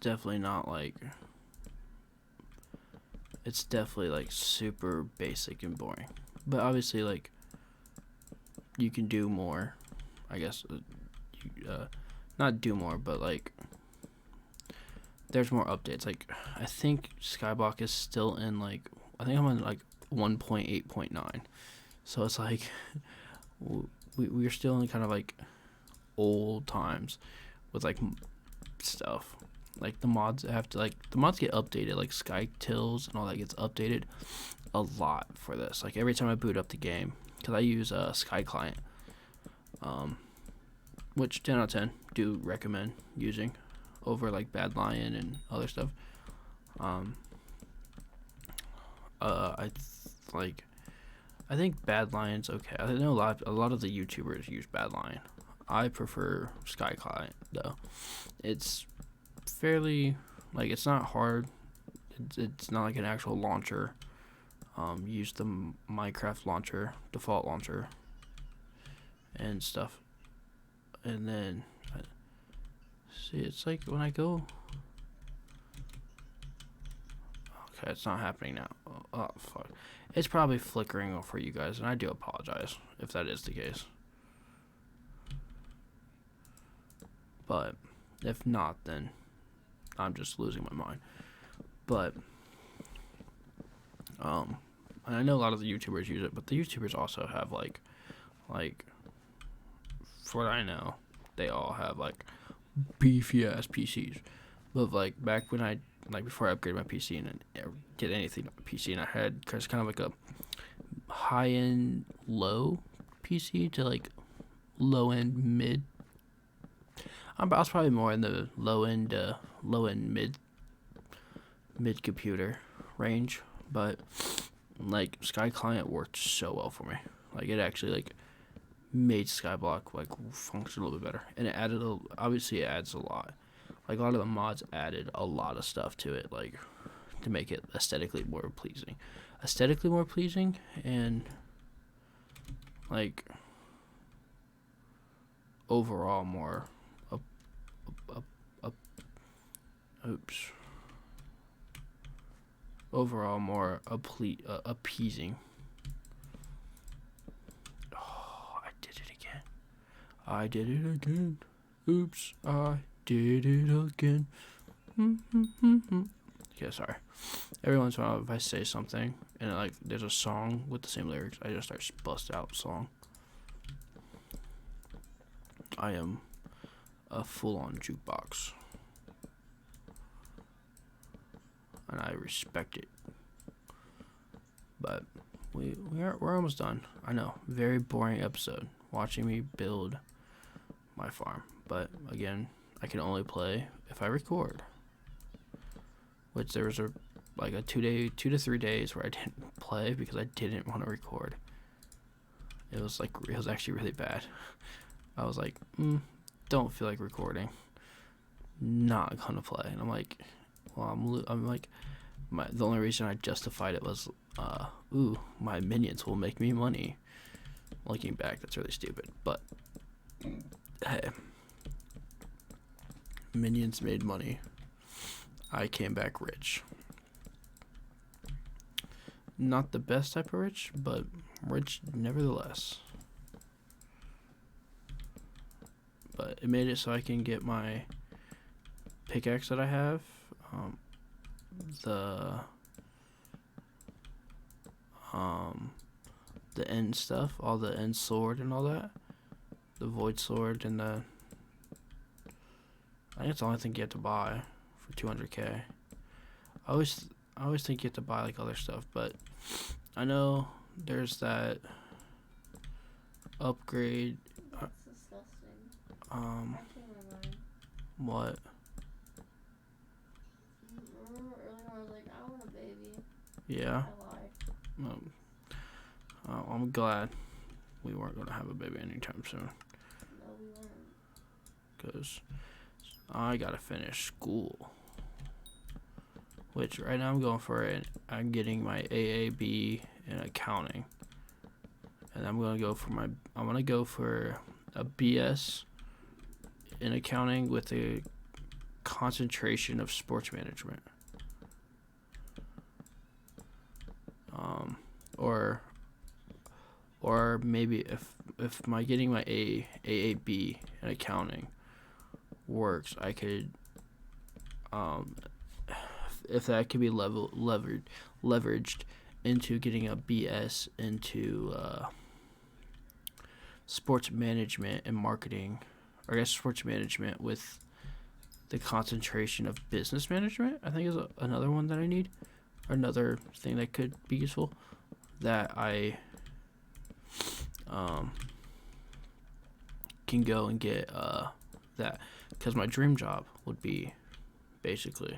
definitely not like, it's definitely like super basic and boring. But obviously, like, you can do more, I guess. Not do more, but like there's more updates. Like I think Skyblock is still in like, I think I'm on like 1.8.9. So it's like we're still in kind of like old times with like stuff. Like the mods get updated, like Sky Tills and all that gets updated a lot for this. Like every time I boot up the game, because I use Sky Client, which 10 out of 10 do recommend using over like Bad Lion and other stuff. I think Bad Lion's okay. I know a lot of the YouTubers use Bad Lion. I prefer Sky Client though. It's fairly, like, it's not hard. It's not like an actual launcher. Use the Minecraft launcher, default launcher, and stuff. And then, see, it's like when I go. Okay, it's not happening now. Oh, fuck. It's probably flickering for you guys, and I do apologize if that is the case. But if not, then I'm just losing my mind. But and I know a lot of the YouTubers use it, but the YouTubers also have like for what I know, they all have like beefy ass PCs. But like back when before I upgraded my PC and did anything on my PC, and I had kind of like a high end low PC to like low end mid. I was probably more in the low end mid computer range, but like Sky Client worked so well for me. Like it actually like made Skyblock like function a little bit better, and it adds a lot. Like a lot of the mods added a lot of stuff to it, like to make it aesthetically more pleasing, and like overall more oops overall more appeasing. Oh, I did it again. Oops, I did it again. Yeah, sorry. Every once in a while, if I say something and like there's a song with the same lyrics, I just start bust out song. I am a full-on jukebox, and I respect it. But we're almost done. I know, very boring episode. Watching me build my farm, but again, I can only play if I record. Which there was a 2 to 3 days where I didn't play because I didn't want to record. It was actually really bad. I was like, don't feel like recording. Not gonna play. And I'm like, well, the only reason I justified it was, my minions will make me money. Looking back, that's really stupid. But hey, minions made money. I came back rich. Not the best type of rich, but rich nevertheless. But it made it so I can get my pickaxe that I have, the end stuff, all the end sword and all that, the void sword and I think it's the only thing you have to buy for 200k. I always think you have to buy like other stuff, but I know there's that upgrade. That's disgusting. I changed my mind. What? Remember earlier I was like, I want a baby. Yeah. I lied. I'm glad we weren't gonna have a baby anytime soon. No, we weren't. Because I gotta finish school. Which right now I'm going for it. I'm getting my AAB in accounting. And I'm gonna go for a BS in accounting with a concentration of sports management. Or maybe if my getting my AAB in accounting works, I could if that could be leveraged into getting a BS into sports management and marketing, or I guess sports management with the concentration of business management, I think is another one that I need, or another thing that could be useful that I can go and get that, because my dream job would be basically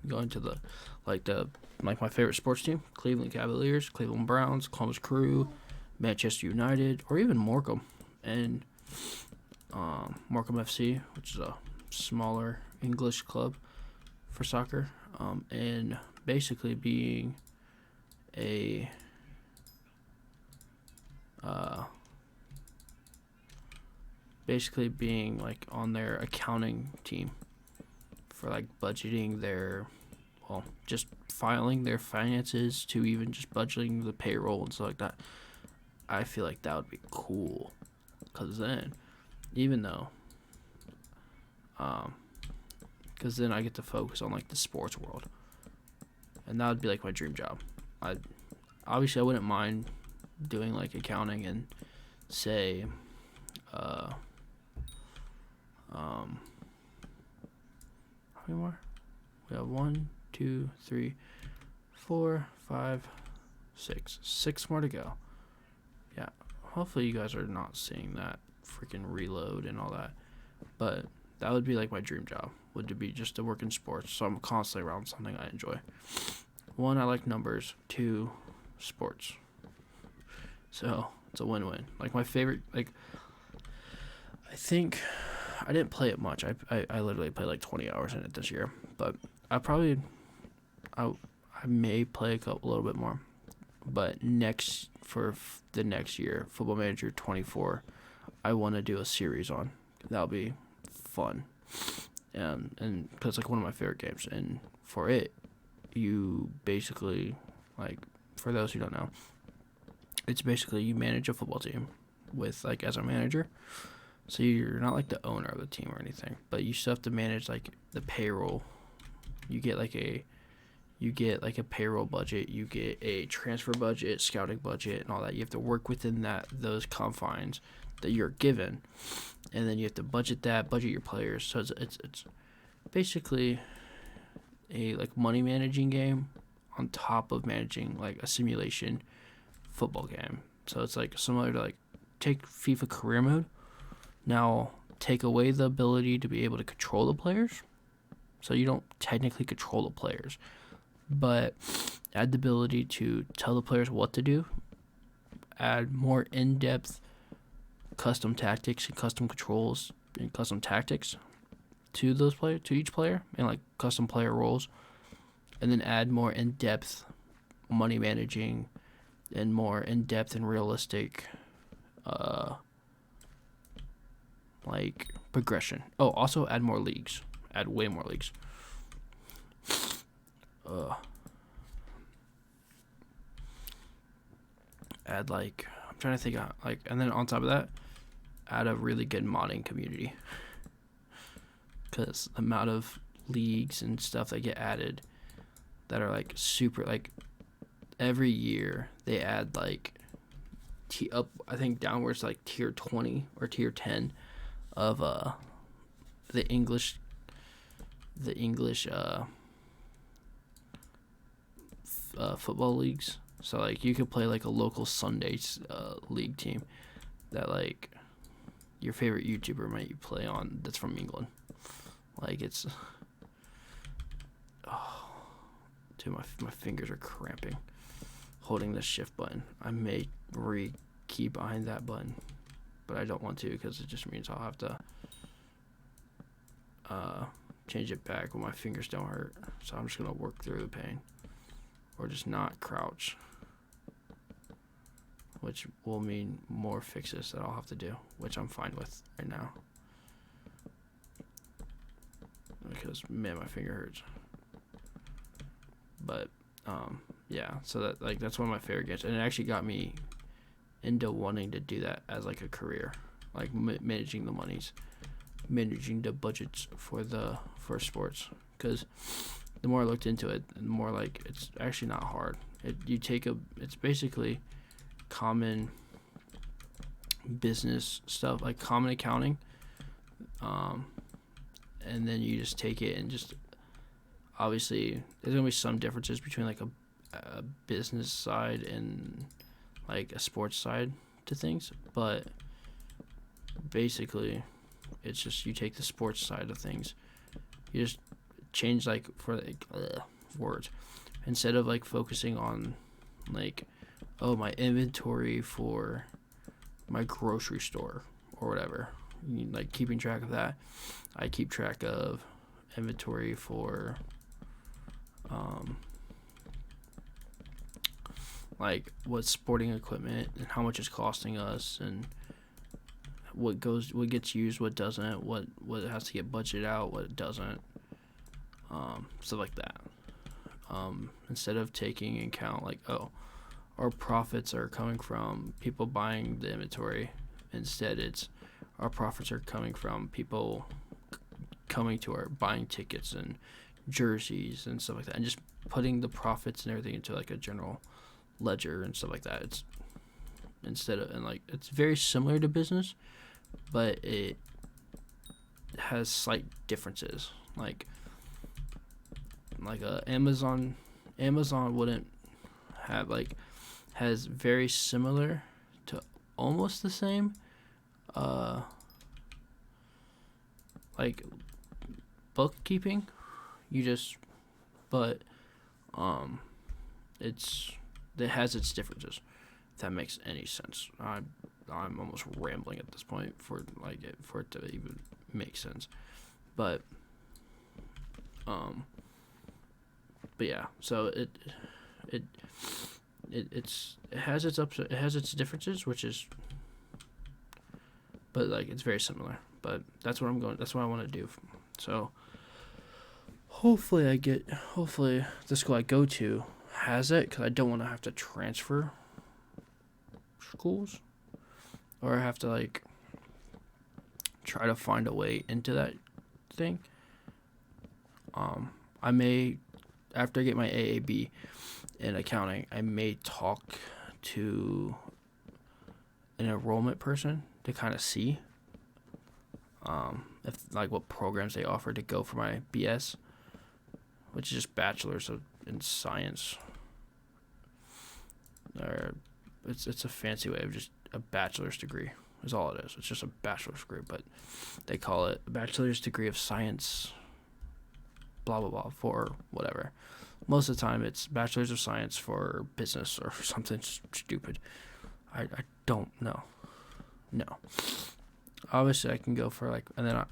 going to the my favorite sports team, Cleveland Cavaliers, Cleveland Browns, Columbus Crew, Manchester United, or even Morecambe and Morecambe FC, which is a smaller English club for soccer, and basically being a like on their accounting team for like budgeting just filing their finances to even just budgeting the payroll and stuff like that. I feel like that would be cool, because then because then I get to focus on like the sports world, and that would be like my dream job. I wouldn't mind doing like accounting and say how many more? We have 1, 2, 3, 4, 5, 6. 6 more to go. Yeah. Hopefully you guys are not seeing that freaking reload and all that. But that would be like my dream job. Would to be just to work in sports. So I'm constantly around something I enjoy. 1, I like numbers. 2, sports. So It's a win-win. Like my favorite, like I think I didn't play it much. I literally played like 20 hours in it this year, but I probably I may play a little bit more. But the next year, Football Manager 24, I want to do a series on. That'll be fun. And because it's like one of my favorite games, and for it, you basically, like, for those who don't know, it's basically you manage a football team with, like, as a manager. So you're not like the owner of the team or anything, but you still have to manage like the payroll. You get like a payroll budget, you get a transfer budget, scouting budget, and all that. You have to work within those confines that you're given, and then you have to budget your players. So it's basically a like money managing game on top of managing like a simulation football game. So it's like similar to like take FIFA career mode. Now take away the ability to be able to control the players. So you don't technically control the players, but add the ability to tell the players what to do. Add more in-depth custom tactics and custom controls and custom tactics to each player, and like custom player roles, and then add more in-depth money managing and more in-depth and realistic like progression. Oh, also add more leagues. Add way more leagues. Add like, I'm trying to think of like, and then on top of that, add a really good modding community. Because the amount of leagues and stuff that get added that are like super, like every year they add like I think downwards like tier 20 or tier 10 of the English football leagues. So like you could play like a local Sunday league team that like your favorite YouTuber might play on that's from England. Like it's dude, my fingers are cramping holding this shift button. I may key behind that button, but I don't want to because it just means I'll have to change it back when my fingers don't hurt. So I'm just gonna work through the pain, or just not crouch, which will mean more fixes that I'll have to do, which I'm fine with right now because man, my finger hurts. But yeah, so that's one of my favorite games, and it actually got me into wanting to do that as like a career, like managing the monies, managing the budgets for sports. Because the more I looked into it, the more like it's actually not hard. It's basically common business stuff, like common accounting, and then you just take it and just obviously there's gonna be some differences between like a business side and like a sports side to things, but basically it's just you take the sports side of things, you just change like for like words, instead of like focusing on like, oh, my inventory for my grocery store or whatever, like keeping track of that. I keep track of inventory for like what sporting equipment and how much it's costing us, and what gets used, what doesn't, what has to get budgeted out, what doesn't, stuff like that. Instead of taking into account like, oh, our profits are coming from people buying the inventory, instead it's our profits are coming from people coming to our buying tickets and jerseys and stuff like that, and just putting the profits and everything into like a general ledger and stuff like that. It's it's very similar to business, but it has slight differences. Like Amazon wouldn't have has very similar to almost the same like bookkeeping. But it has its differences. If that makes any sense. I'm almost rambling at this point for it to even make sense. But yeah, so it has its ups, it has its differences, which is, but like it's very similar. But that's what I want to do. So hopefully the school I go to has it, because I don't want to have to transfer schools or have to like try to find a way into that thing. I may, after I get my AAB in accounting, I may talk to an enrollment person to kind of see if like what programs they offer to go for my BS, which is just bachelor's in science. Or it's a fancy way of just a bachelor's degree is all it is. It's just a bachelor's degree, but they call it a bachelor's degree of science, blah blah blah, for whatever. Most of the time it's bachelor's of science for business or something stupid. I don't know. No. Obviously I can go for like, and then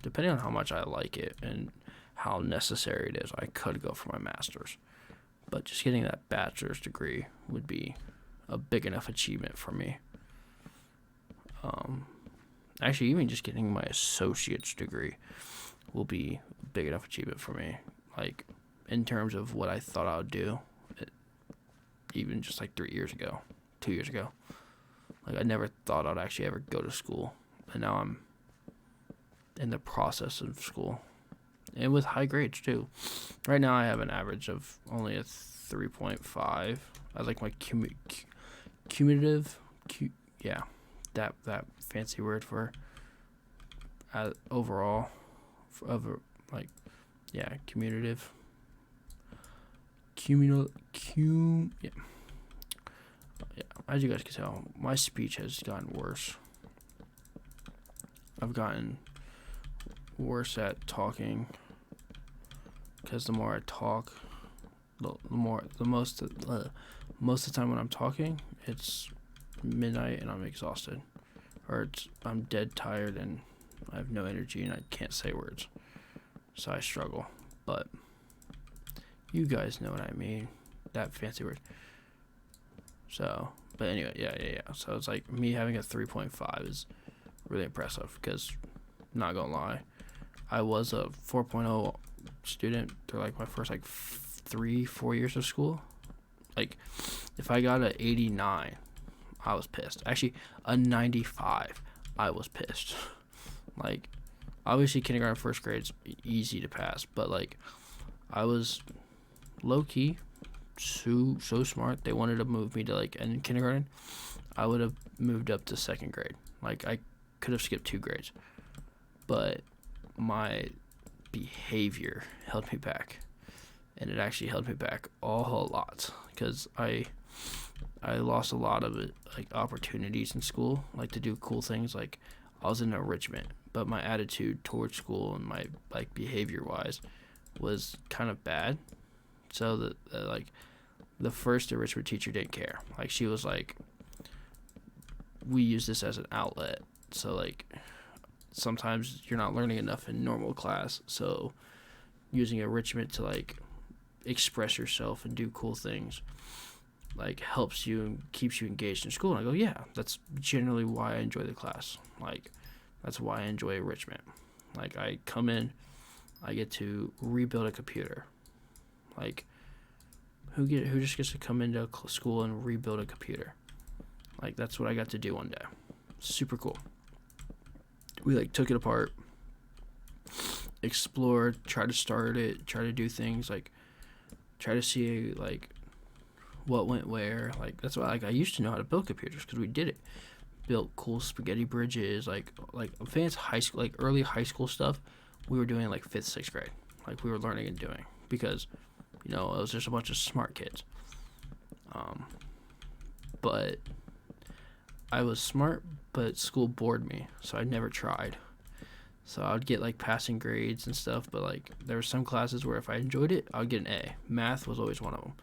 depending on how much I like it and how necessary it is, I could go for my master's. But just getting that bachelor's degree would be a big enough achievement for me. Actually, even just getting my associate's degree will be a big enough achievement for me. Like, in terms of what I thought I would do, even just like 2 years ago. Like, I never thought I'd actually ever go to school. And now I'm in the process of school. And with high grades, too. Right now, I have an average of only a 3.5. I like my cumulative. Yeah, that fancy word for overall. Cumulative. Yeah. Yeah, as you guys can tell, my speech has gotten worse. I've gotten worse at talking, because the more I talk, most of the time when I'm talking, it's midnight and I'm exhausted, or I'm dead tired and I have no energy and I can't say words, so I struggle. But you guys know what I mean, that fancy word. So, but anyway, yeah. So it's like me having a 3.5 is really impressive, because, not gonna lie, I was a 4.0 student through like my first like 3-4 years of school. Like, if I got an 89, I was pissed. Actually, a 95, I was pissed. Like, obviously kindergarten, first grade's easy to pass, but like, I was low key so smart. They wanted to move me to like in kindergarten. I would have moved up to second grade. Like, I could have skipped 2 grades, but my behavior held me back, and it actually held me back a whole lot, because I lost a lot of it, like opportunities in school, like to do cool things. Like, I was in enrichment, but my attitude towards school and my like behavior wise was kind of bad. So that like the first enrichment teacher didn't care. Like, she was like, we use this as an outlet. So like, sometimes you're not learning enough in normal class, so using enrichment to like express yourself and do cool things like helps you and keeps you engaged in school. And I go, yeah, that's generally why I enjoy the class. Like, that's why I enjoy enrichment. Like, I come in, I get to rebuild a computer. Like, who just gets to come into school and rebuild a computer? Like, that's what I got to do one day. Super cool. We like took it apart, explored, tried to start it, tried to do things, like try to see like what went where. Like, that's why, like, I used to know how to build computers, because we did it. Built cool spaghetti bridges, like advanced high school, like early high school stuff. We were doing like 5th, 6th grade. Like, we were learning and doing, because, you know, it was just a bunch of smart kids. But I was smart, but school bored me, so I never tried. So I would get like passing grades and stuff, but like there were some classes where if I enjoyed it, I would get an A. Math was always one of them.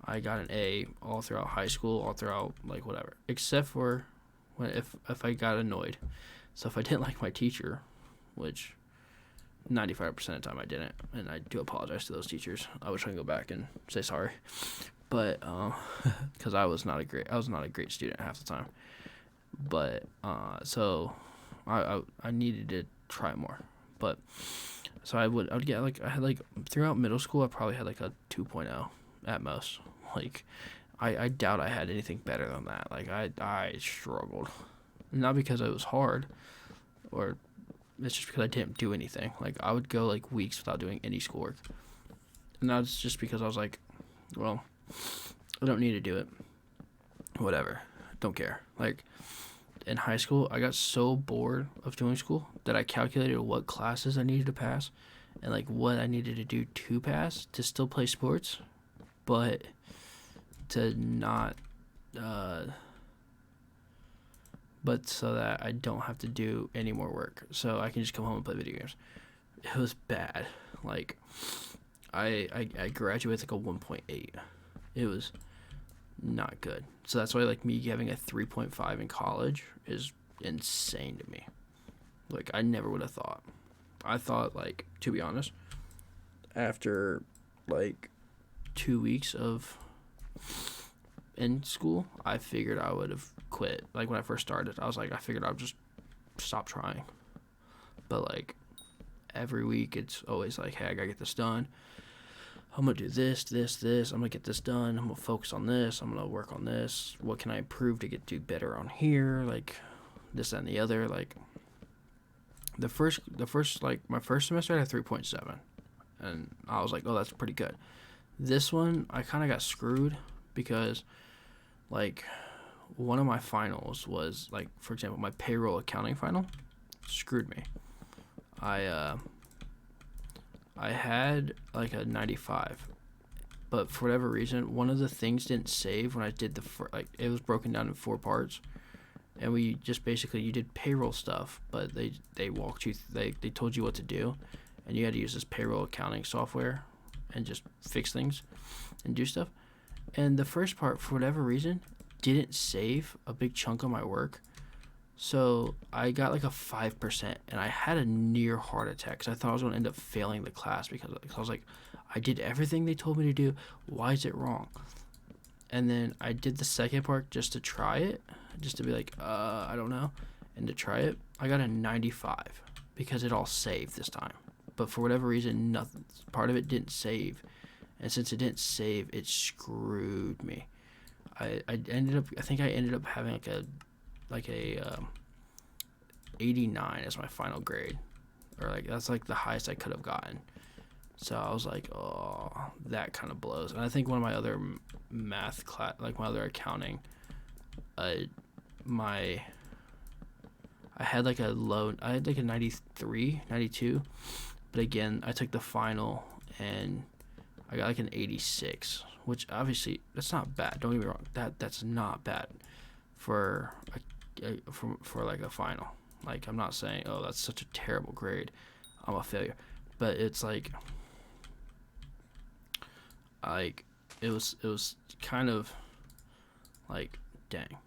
I got an A all throughout high school, all throughout like whatever, except for when if I got annoyed. So if I didn't like my teacher, which 95% of the time I didn't, and I do apologize to those teachers. I wish I could go back and say sorry, but because I was not a great student half the time. But so I needed to try more, but so I would get like I had like throughout middle school I probably had like a 2.0 at most. Like I doubt I had anything better than that. Like I struggled, not because it was hard, or it's just because I didn't do anything. Like I would go like weeks without doing any schoolwork, and that's just because I was like, well, I don't need to do it. Whatever, don't care. Like in high school, I got so bored of doing school that I calculated what classes I needed to pass, and like what I needed to do to pass to still play sports, but to not, but so that I don't have to do any more work, so I can just come home and play video games. It was bad. Like, I graduated like a 1.8. It was not good. So that's why like me having a 3.5 in college is insane to me. Like I never would have thought. I thought like, to be honest, after like 2 weeks of in school, I figured I would have quit. Like when I first started, I was like, I figured I would just stop trying. But like every week, it's always like, hey, I gotta get this done. I'm gonna do this. I'm gonna get this done. I'm gonna focus on this. I'm gonna work on this. What can I improve to do better on here? Like this and the other. Like the first like my first semester I had a 3.7, and I was like, oh, that's pretty good. This one I kind of got screwed because like one of my finals was like, for example, my payroll accounting final screwed me. I had like a 95, but for whatever reason, one of the things didn't save when I did like it was broken down in 4 parts, and we just basically you did payroll stuff, but they walked you they told you what to do, and you had to use this payroll accounting software, and just fix things, and do stuff, and the first part for whatever reason didn't save a big chunk of my work. So I got like a 5%, and I had a near heart attack because I thought I was going to end up failing the class because I was like, I did everything they told me to do. Why is it wrong? And then I did the second part just to try it, just to be like, I don't know, and to try it. I got a 95 because it all saved this time. But for whatever reason, nothing. Part of it didn't save, and since it didn't save, it screwed me. I ended up having like a 89 as my final grade, or like that's like the highest I could have gotten. So I was like, oh, that kind of blows. And I think one of my other math class, like my other accounting, I had like a 93, 92, but again, I took the final and I got like an 86, which obviously that's not bad. Don't get me wrong, that's not bad for like a final. Like I'm not saying, oh, that's such a terrible grade, I'm a failure, but it's like it was kind of like, dang,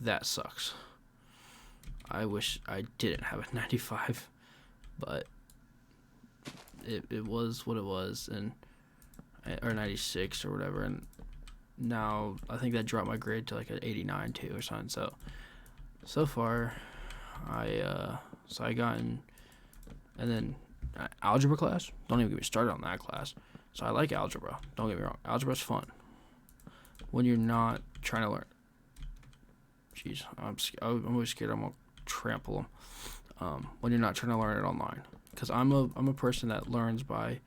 that sucks. I wish I didn't have a 95, but it was what it was, and or 96 or whatever, and now I think that dropped my grade to like an 89 too or something. So far, I got in, and then algebra class. Don't even get me started on that class. So I like algebra. Don't get me wrong, algebra's fun when you're not trying to learn. Jeez, I'm always scared I'm gonna trample them. When you're not trying to learn it online, because I'm a person that learns by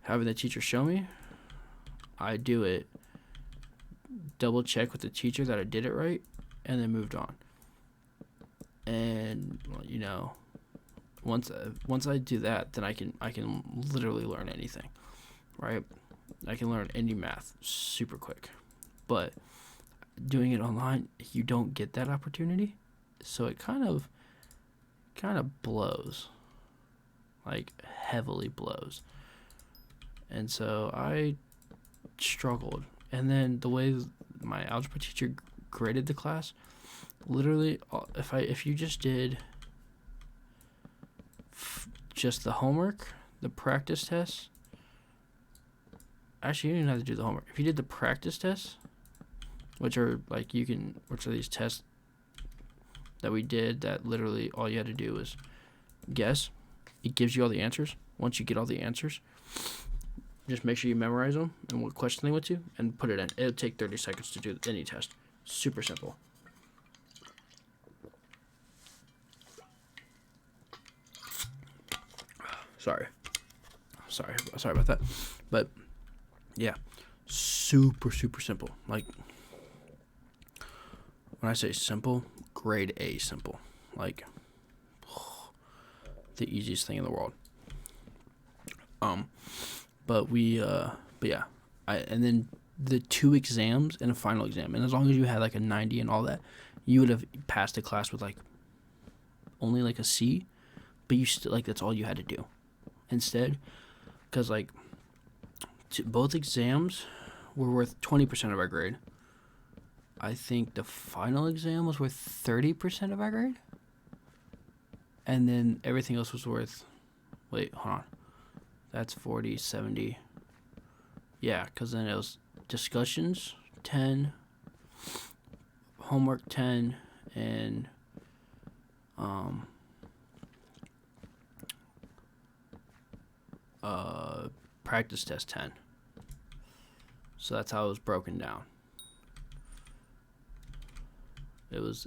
having the teacher show me. I do it, double check with the teacher that I did it right, and then moved on. And you know, once I do that, then I can literally learn anything, right? I can learn any math super quick. But doing it online, you don't get that opportunity, so it kind of blows, like heavily blows. And so I struggled And then the way my algebra teacher graded the class, literally, if you just did just the homework, the practice tests. Actually, you didn't have to do the homework. If you did the practice tests, which are these tests that we did that literally all you had to do was guess. It gives you all the answers. Once you get all the answers, just make sure you memorize them and what question they went to and put it in. It'll take 30 seconds to do any test. Super simple. Sorry about that. But yeah, super simple. Like, when I say simple, grade A simple. Like, the easiest thing in the world. But yeah, and then the 2 exams and a final exam, and as long as you had like a 90 and all that, you would have passed the class with like only like a C, but you still, like, that's all you had to do. Instead, because like both exams were worth 20% of our grade. I think the final exam was worth 30% of our grade, and then everything else was worth, wait, hold on, that's 40, 70, yeah, because then it was discussions 10, homework 10, and practice test 10. So that's how it was broken down. It was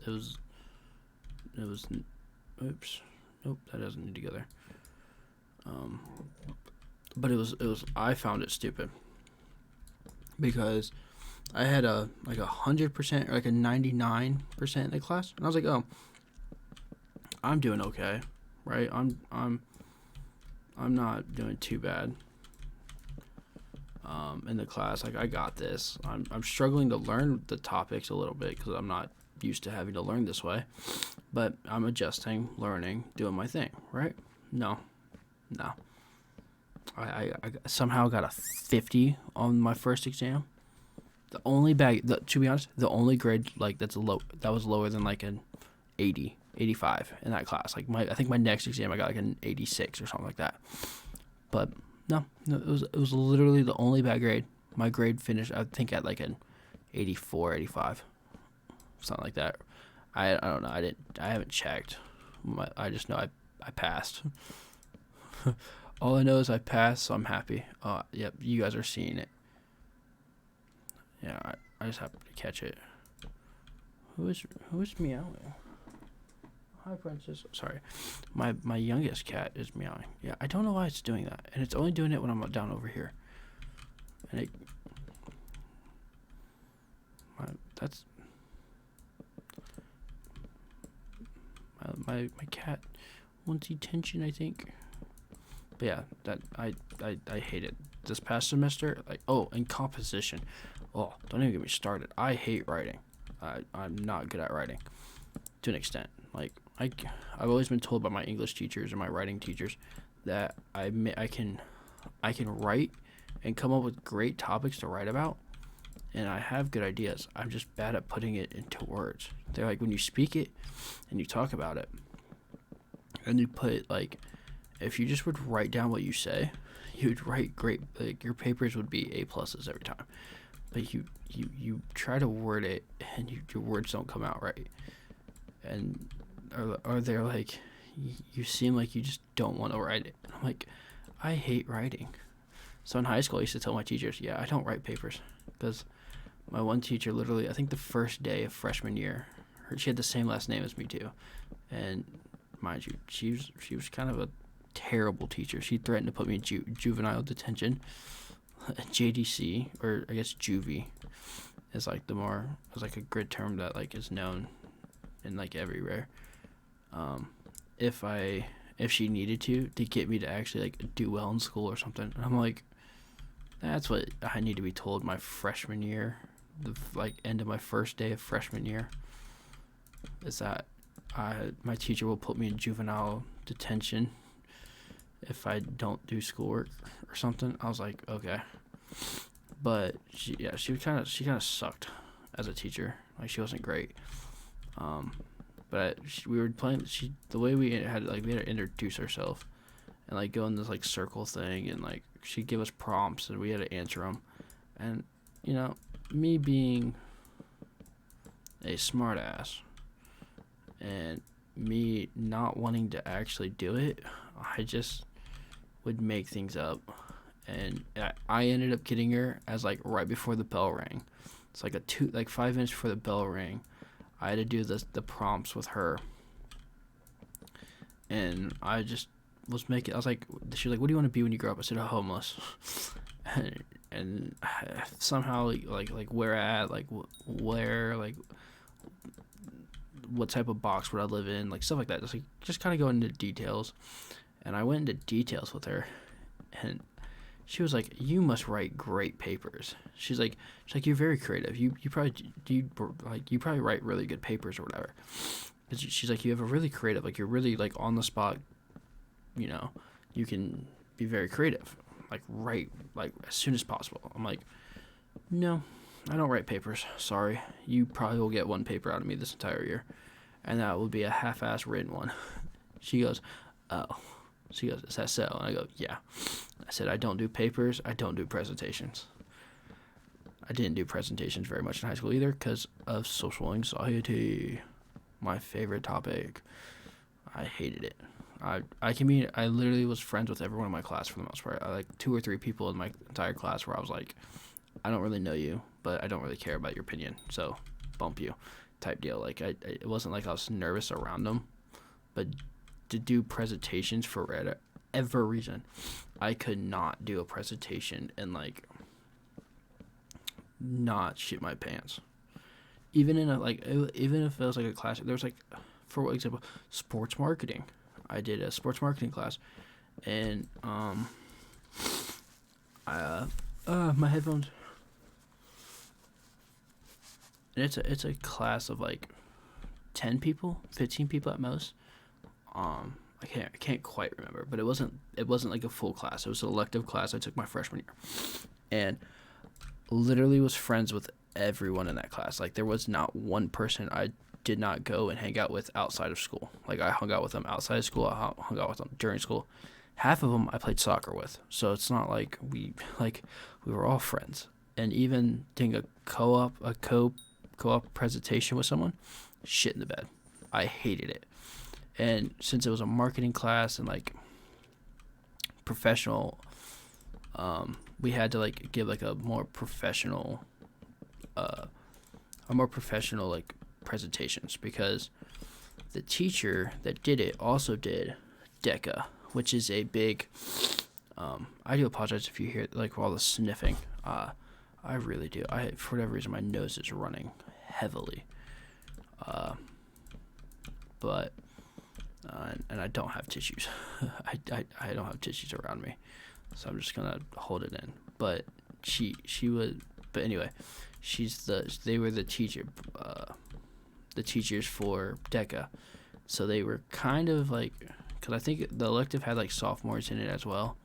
oops, nope, that doesn't need to go there. But it was I found it stupid because I had a 100% or like a 99% in the class, and I was like, oh, I'm doing okay, right? I'm not doing too bad in the class. Like, I got this. I'm struggling to learn the topics a little bit because I'm not used to having to learn this way, but I'm adjusting, learning, doing my thing, right? No. I somehow got a 50 on my first exam. The only to be honest, the only grade like that was lower than like an 80, 85 in that class. Like, I think my next exam I got like an 86 or something like that. But no, it was literally the only bad grade. My grade finished, I think, at like an 84, 85, something like that. I don't know. I haven't checked. I just know I passed. All I know is I passed, so I'm happy. Yep, you guys are seeing it. Yeah, I just happened to catch it. Who is meowing? Hi, Princess. Sorry, my youngest cat is meowing. Yeah, I don't know why it's doing that, and it's only doing it when I'm down over here. And that's my cat wants attention, I think. But yeah, that I hate it. This past semester, like, and composition. Oh, don't even get me started. I hate writing. I'm not good at writing, to an extent. Like, I've always been told by my English teachers or my writing teachers that I can write and come up with great topics to write about, and I have good ideas. I'm just bad at putting it into words. They're like, when you speak it and you talk about it, and you put it, like, if you just would write down what you say, you'd write great. Like, your papers would be A+ every time. But you try to word it, and your words don't come out right. And or they're like, you seem like you just don't want to write it. And I'm like, I hate writing. So in high school, I used to tell my teachers, yeah, I don't write papers, because my one teacher, literally, I think the first day of freshman year, she had the same last name as me too, and mind you, she was kind of a terrible teacher. She threatened to put me in juvenile detention. JDC, or I guess juvie, is like a grid term that like is known in like everywhere. If she needed to get me to actually like do well in school or something, and I'm like, that's what I need to be told my freshman year, the like end of my first day of freshman year, is that my teacher will put me in juvenile detention if I don't do schoolwork or something. I was like, okay. But she kind of sucked as a teacher. Like she wasn't great. But we were playing. The way we had to introduce ourselves and like go in this like circle thing, and like she'd give us prompts and we had to answer them. And me being a smart ass and me not wanting to actually do it, I just would make things up. And I ended up getting her as like right before the bell rang. It's like 5 minutes before the bell rang. I had to do the prompts with her, and I just was making. I was like, she was like, "What do you want to be when you grow up?" I said, "Homeless." and somehow like where at, like where, like what type of box would I live in, like stuff like that. Just kind of go into details, and I went into details with her, and she was like, "You must write great papers." She's like, "You're very creative. You probably write really good papers or whatever." She's like, "You have a really creative, like you're really like on the spot. You can be very creative. Like write like as soon as possible." I'm like, "No, I don't write papers. Sorry. You probably will get one paper out of me this entire year, and that will be a half-ass written one." She goes, "Oh." She goes, "Is that so?" And I go, "Yeah." I said, "I don't do papers. I don't do presentations." I didn't do presentations very much in high school either because of social anxiety. My favorite topic. I hated it. I literally was friends with everyone in my class for the most part. I like 2 or 3 people in my entire class where I was like, "I don't really know you, but I don't really care about your opinion, so bump you," type deal. Like it wasn't like I was nervous around them, but to do presentations for whatever reason, I could not do a presentation and like not shit my pants. Even if it was like a class, there was like, for example, sports marketing. I did a sports marketing class, and my headphones. And it's a class of like 10 people, 15 people at most. I can't quite remember, but it wasn't like a full class. It was an elective class I took my freshman year, and literally was friends with everyone in that class. Like there was not one person I did not go and hang out with outside of school. Like I hung out with them outside of school. I hung out with them during school. Half of them I played soccer with, so it's not like we were all friends. And even doing a co-op presentation with someone, shit in the bed. I hated it. And since it was a marketing class and like professional, we had to like give like a more professional like presentations, because the teacher that did it also did DECA, which is a big. I do apologize if you hear like all the sniffing. I really do. For whatever reason my nose is running heavily. But and I don't have tissues. I don't have tissues around me, so I'm just gonna hold it in. But she would. But anyway, they were the teachers for DECA, so they were kind of like, because I think the elective had like sophomores in it as well.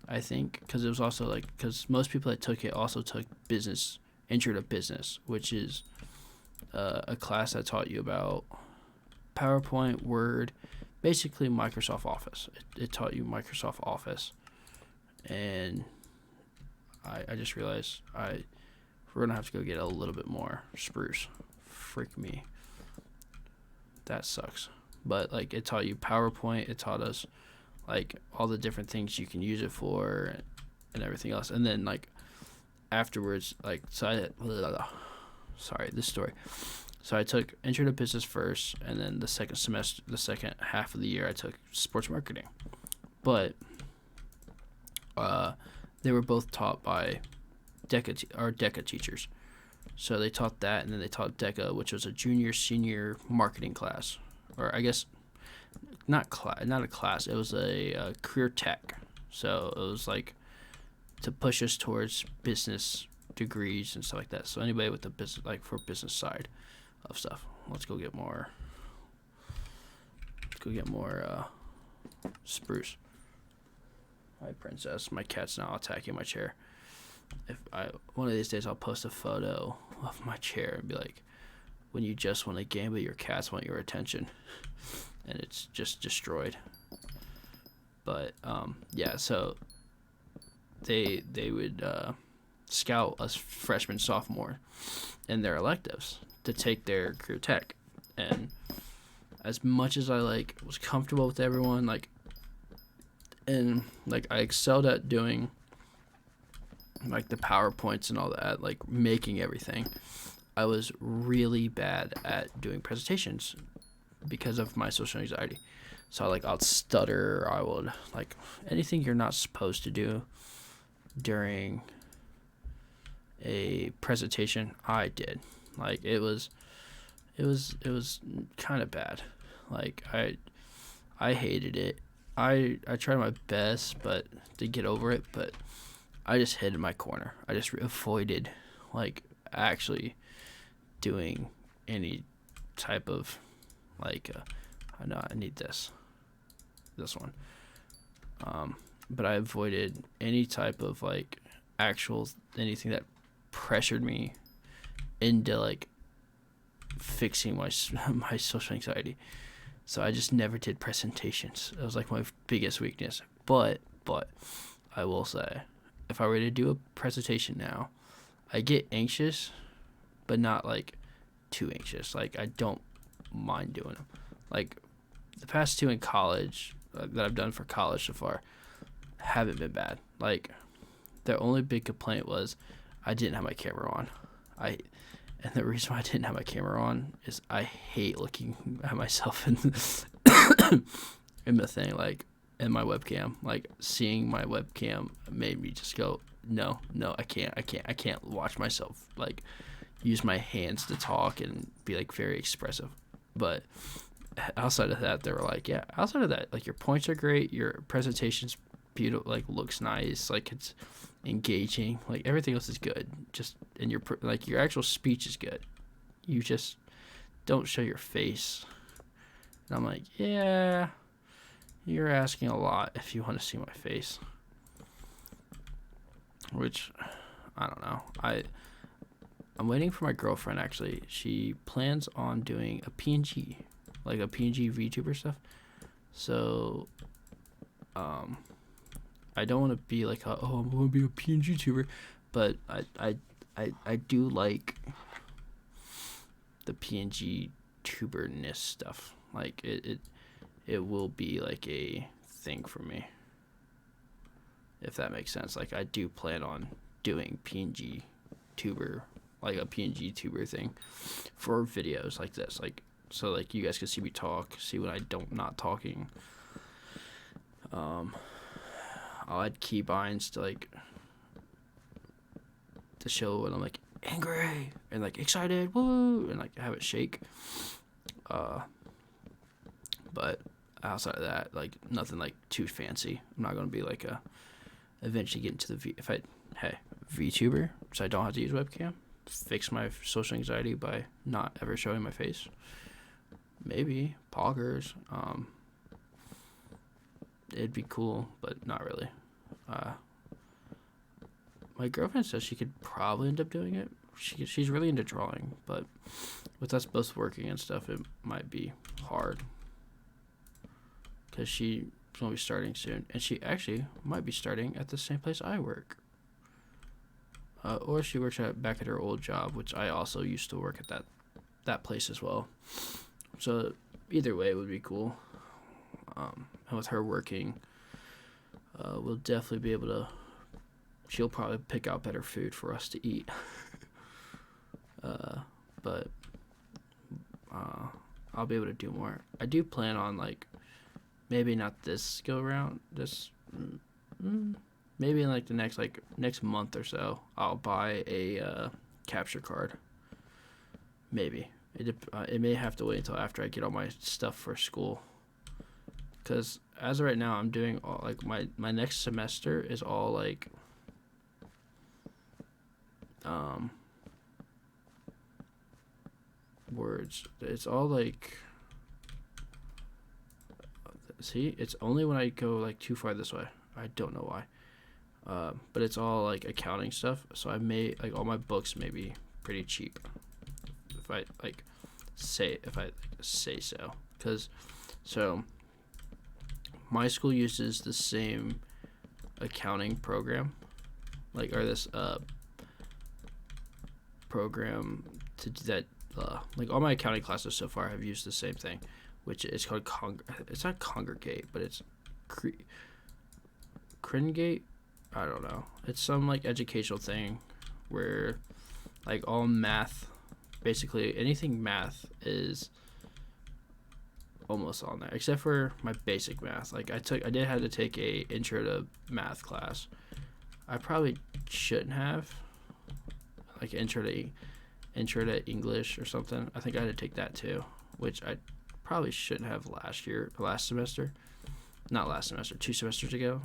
I think because it was also like, because most people that took it also took intro to business, which is a class that taught you about PowerPoint, Word, basically Microsoft Office. It taught you Microsoft Office, and I just realized we're gonna have to go get a little bit more spruce. Freak me. That sucks. But like it taught you PowerPoint. It taught us like all the different things you can use it for and everything else. And then like afterwards, like this story. So I took intro to business first, and then the second half of the year, I took sports marketing. But they were both taught by DECA teachers. So they taught that, and then they taught DECA, which was a junior-senior marketing class, or I guess not a class. It was a career tech. So it was like to push us towards business degrees and stuff like that. So anybody with the business, like for business side of stuff. Let's go get more spruce. Hi, princess. My cat's now attacking my chair. if I one of these days I'll post a photo of my chair and be like, when you just won a game but your cats want your attention, and it's just destroyed. But yeah, so they would scout us freshman, sophomore in their electives to take their career tech, and as much as I like was comfortable with everyone, like, and like I excelled at doing like the PowerPoints and all that, like making everything, I was really bad at doing presentations because of my social anxiety. So I'd stutter, I would like anything you're not supposed to do during a presentation, I did. Like it was kind of bad. Like I hated it. I tried my best but to get over it, but I just hid in my corner. I just avoided like actually doing any type of like I know I need this one. But I avoided any type of like actual anything that pressured me into like fixing my my social anxiety. So I just never did presentations. It was like my biggest weakness. But I will say, if I were to do a presentation now, I get anxious, but not like too anxious. Like I don't mind doing them. Like the past two in college that I've done for college so far haven't been bad. Like the only big complaint was I didn't have my camera on. And the reason why I didn't have my camera on is I hate looking at myself in in the thing, like in my webcam. Like seeing my webcam made me just go, no, I can't watch myself like use my hands to talk and be like very expressive. But outside of that, they were like, yeah, outside of that, like your points are great, your presentation's beautiful, like looks nice, like it's engaging, like everything else is good, just and your like your actual speech is good, you just don't show your face. And I'm like, yeah, you're asking a lot if you want to see my face, which I don't know. I'm waiting for my girlfriend. Actually, she plans on doing a PNG, like a PNG VTuber stuff. So I don't want to be like I'm going to be a PNG tuber, but I do like the PNG tuberness stuff. Like it will be like a thing for me, if that makes sense. Like I do plan on doing PNG tuber, like a PNG tuber thing for videos like this, like so like you guys can see me talk, see when I don't not talking. I'll add keybinds to like to show when I'm like angry and like excited, woo, and like have it shake. But outside of that, like nothing like too fancy. I'm not gonna be like eventually get into the VTuber, so I don't have to use webcam. Fix my social anxiety by not ever showing my face. Maybe poggers. It'd be cool, but not really. My girlfriend says she could probably end up doing it. She's really into drawing, but with us both working and stuff, it might be hard. Because she's going to be starting soon, and she actually might be starting at the same place I work. Or she works back at her old job, which I also used to work at that place as well. So either way, it would be cool. And with her working, we'll definitely be able to. She'll probably pick out better food for us to eat. But I'll be able to do more. I do plan on like maybe not this go around. Maybe in like the next month or so, I'll buy a capture card. Maybe it may have to wait until after I get all my stuff for school. Because as of right now, I'm doing all like my next semester is all like words. It's all like, see, it's only when I go like too far this way. I don't know why. But it's all like accounting stuff. So I made like all my books may be pretty cheap, if I say so. Cause so my school uses the same accounting program, like or this program to do that. Like all my accounting classes so far have used the same thing, which is called it's not Congregate, but it's Cringate. I don't know. It's some like educational thing where like all math, basically anything math is almost on there except for my basic math. Like I did have to take a intro to math class. I probably shouldn't have, like intro to English or something. I think I had to take that too, which I probably shouldn't have last semester. Not last semester, 2 semesters ago.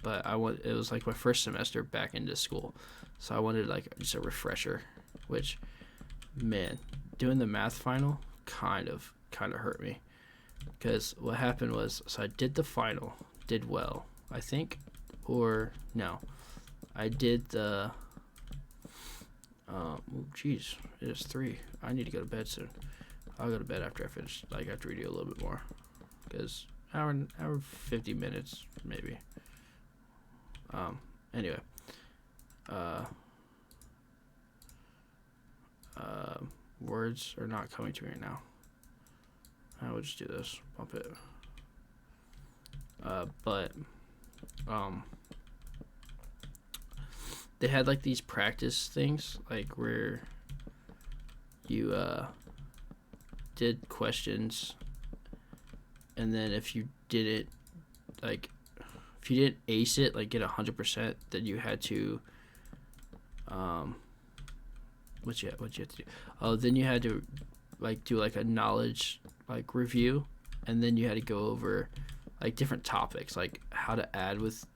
But it was like my first semester back into school. So I wanted like just a refresher, which, man, doing the math final kind of hurt me. Because what happened was, so I did the final, did well, I think, or no. I did the, geez, it is 3. I need to go to bed soon. I'll go to bed after I finish, like after we do a little bit more. Because hour 50 minutes, maybe. Anyway. Words are not coming to me right now. I will just do this. Bump it. But they had like these practice things, like where you did questions, and then if you didn't ace it, like get 100%, then you had to what you have to do? Oh, then you had to like do like a knowledge like review, and then you had to go over like different topics, like how to add with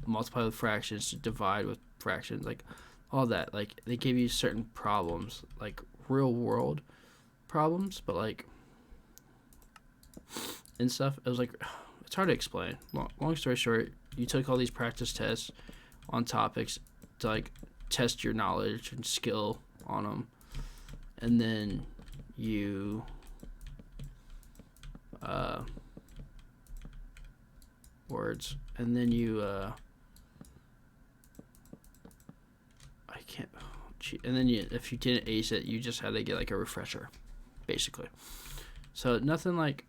multiply with fractions, to divide with fractions, like all that. Like they gave you certain problems, like real world problems, but like and stuff. It was like, it's hard to explain. Long story short, you took all these practice tests on topics to like test your knowledge and skill on them, and then you words, and then you and then if you didn't ace it, you just had to get like a refresher, basically. So nothing like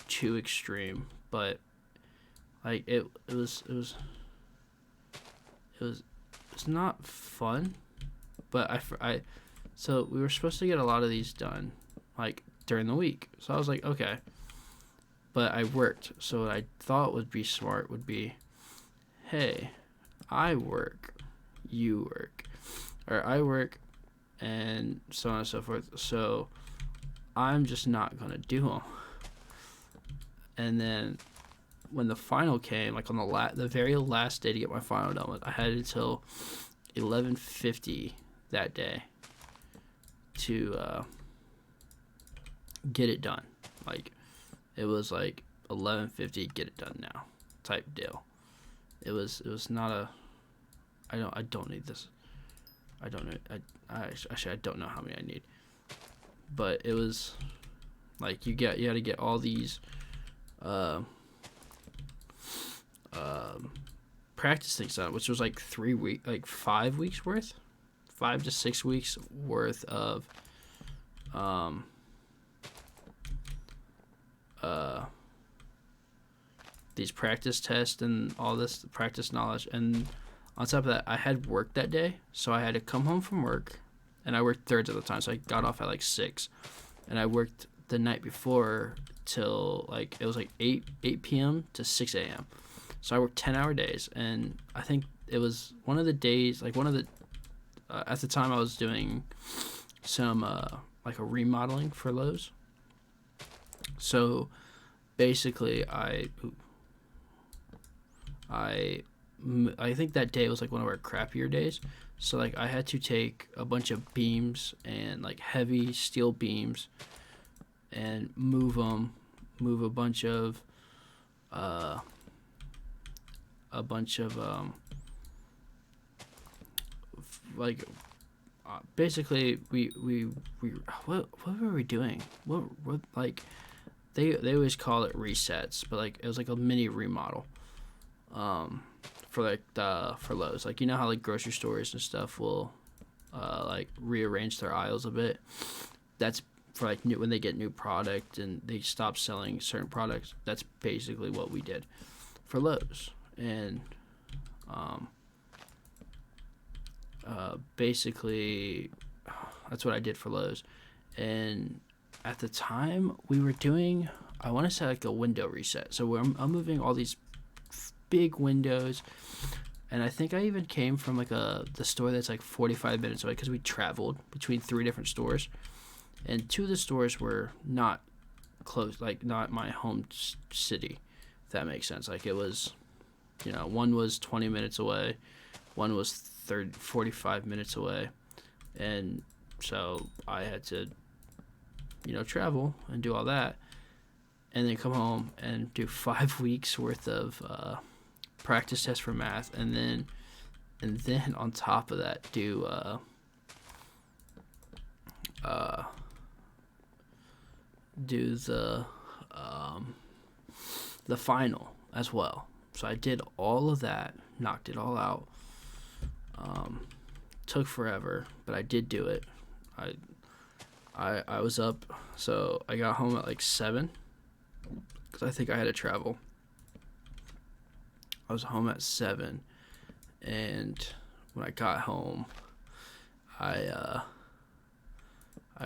too extreme, but like it was not fun. But so we were supposed to get a lot of these done like during the week, so I was like, okay. But I worked, so what I thought would be smart would be, hey, I work, you work, or I work, and so on and so forth. So I'm just not gonna do them. And then when the final came, like on the very last day to get my final done, I had until 11:50 that day to get it done. Like it was like 11:50, get it done now, type deal. It was not a. I don't need this. I don't know. I don't know how many I need. But it was like you had to get all these practice things done, which was like 5 weeks worth, 5 to 6 weeks worth of these practice tests and all this practice knowledge. And on top of that, I had work that day, so I had to come home from work, and I worked thirds at the time, so I got off at like 6, and I worked the night before till like it was like 8 p.m. to 6 a.m. So I worked 10-hour days, and I think it was one of the days, like one of the at the time I was doing some like a remodeling for Lowe's. So basically I think that day was like one of our crappier days. So like I had to take a bunch of beams and like heavy steel beams and move a bunch of a bunch of like basically we what were we doing? What like they always call it resets, but like it was like a mini remodel. For like for Lowe's, like you know how like grocery stores and stuff will like rearrange their aisles a bit. That's for like new, when they get new product and they stop selling certain products. That's basically what we did for Lowe's, and basically that's what I did for Lowe's. And at the time we were doing, I want to say like a window reset. So I'm moving all these big windows, and I think I even came from like the store that's like 45 minutes away because we traveled between 3 different stores, and 2 of the stores were not close, like not my home city, if that makes sense. Like it was, one was 20 minutes away, one was 45 minutes away, and so I had to, travel and do all that, and then come home and do 5 weeks worth of practice test for math, and then on top of that do the final as well. So I did all of that, knocked it all out. Took forever, but I did do it. I was up, so I got home at like 7 because I think I had to travel. I was home at 7, and when I got home, I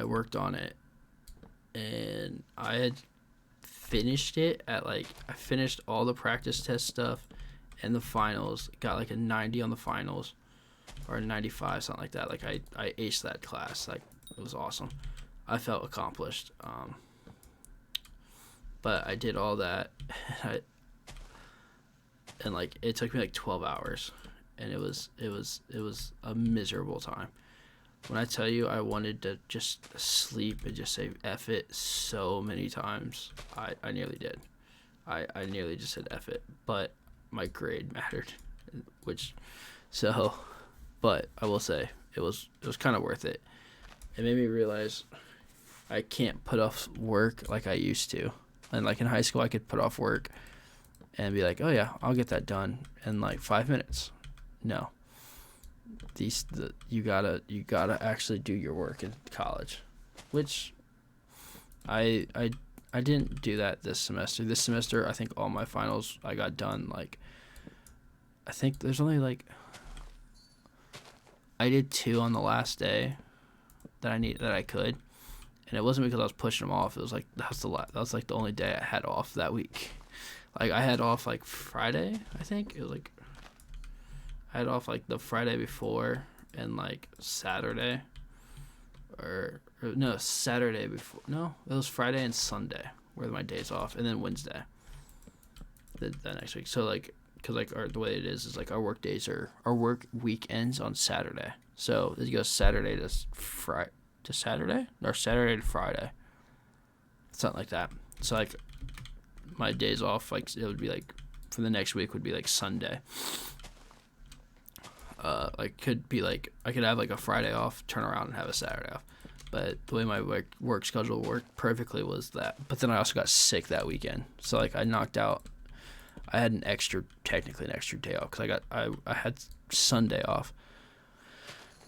worked on it, and I had finished it at like, I finished all the practice test stuff and the finals, got like a 90 on the finals, or a 95, something like that. Like I aced that class. Like it was awesome. I felt accomplished. But I did all that, and like it took me like 12 hours, and it was a miserable time. When I tell you I wanted to just sleep and just say F it so many times, I nearly did. I nearly just said F it, but my grade mattered, but I will say it was kind of worth it. It made me realize I can't put off work like I used to. And like in high school, I could put off work and be like, oh yeah, I'll get that done in like 5 minutes. No. You gotta actually do your work in college, which I didn't do that this semester. This semester, I think all my finals I got done. Like, I think there's only like, I did 2 on the last day that I could, and it wasn't because I was pushing them off. It was like that was like the only day I had off that week. Like I had off like Friday, I think it was like. I had off like the Friday before and like Saturday, or no, Saturday before. No, it was Friday and Sunday were my days off, and then Wednesday the next week. So like, cause like the way it is like our work week ends on Saturday. So it goes Saturday to Saturday, or Saturday to Friday, something like that. So like my days off, like it would be like for the next week would be like Sunday. Like could be like I could have like a Friday off, turn around and have a Saturday off. But the way my work schedule worked perfectly was that. But then I also got sick that weekend, so like I knocked out. I had technically an extra day off because I had Sunday off.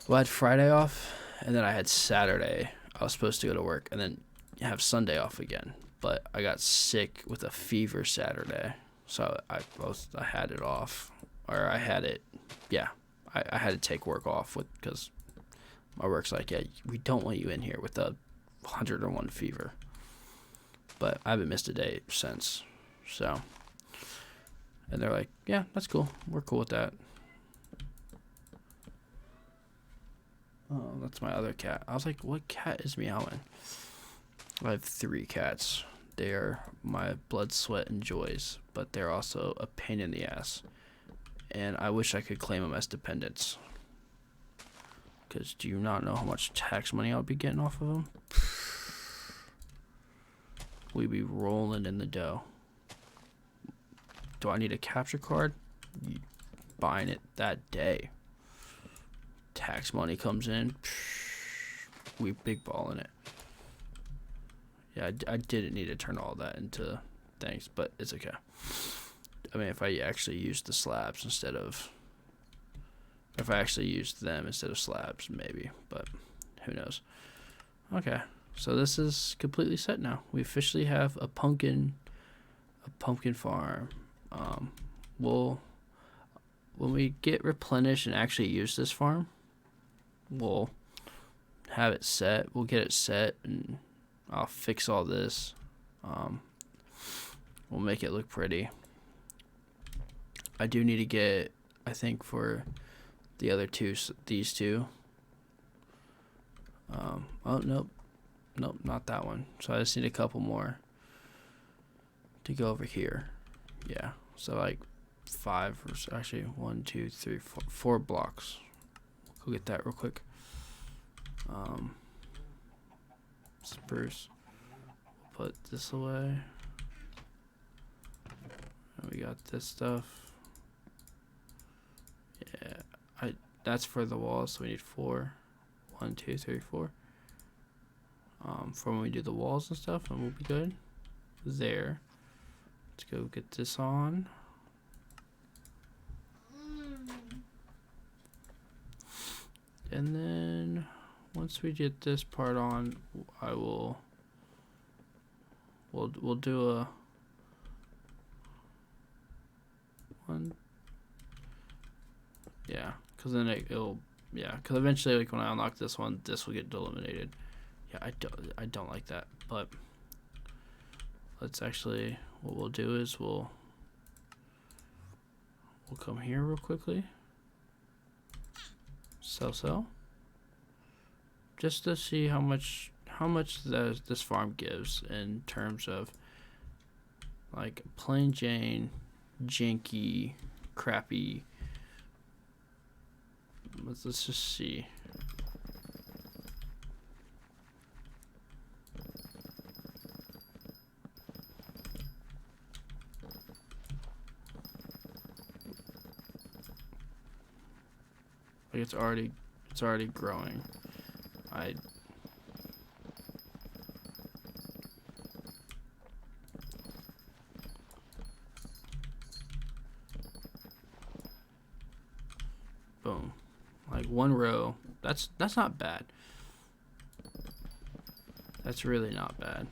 Well, I had Friday off, and then I had Saturday. I was supposed to go to work and then have Sunday off again. But I got sick with a fever Saturday, so I had it off, or I had it, yeah. I had to take work off because my work's like, yeah, we don't want you in here with a 101 fever. But I haven't missed a day since, so. And they're like, yeah, that's cool. We're cool with that. Oh, that's my other cat. I was like, what cat is meowing? I have 3 cats. They are my blood, sweat, and joys, but they're also a pain in the ass. And I wish I could claim them as dependents. Because do you not know how much tax money I'll be getting off of them? We'd be rolling in the dough. Do I need a capture card? buying it that day. Tax money comes in, we big balling it. Yeah, I didn't need to turn all that into things, but it's okay. I mean, if I actually used the slabs instead of... If I actually used them instead of slabs, maybe. But who knows. Okay, so this is completely set now. We officially have a pumpkin farm. When we get replenished and actually use this farm, we'll have it set. We'll get it set, and I'll fix all this. We'll make it look pretty. I do need to get, I think, for the other two, these two. Oh, nope, not that one. So I just need a couple more to go over here. Yeah, so like 5, or actually 1, 2, 3, 4 blocks. Go get that real quick. Spruce. We'll put this away. And we got this stuff. Yeah, that's for the walls, so we need 4. 1, 2, 3, 4. For when we do the walls and stuff, and we'll be good. There. Let's go get this on. And then once we get this part on, we'll do a one. Yeah, because then it'll because eventually, like when I unlock this one, this will get eliminated. Yeah, I don't like that, but let's actually, what we'll do is we'll come here real quickly. Sell. Just to see how much this farm gives in terms of like plain Jane, janky, crappy. Let's just see. Like it's already growing. Boom. Like one row. That's not bad. That's really not bad.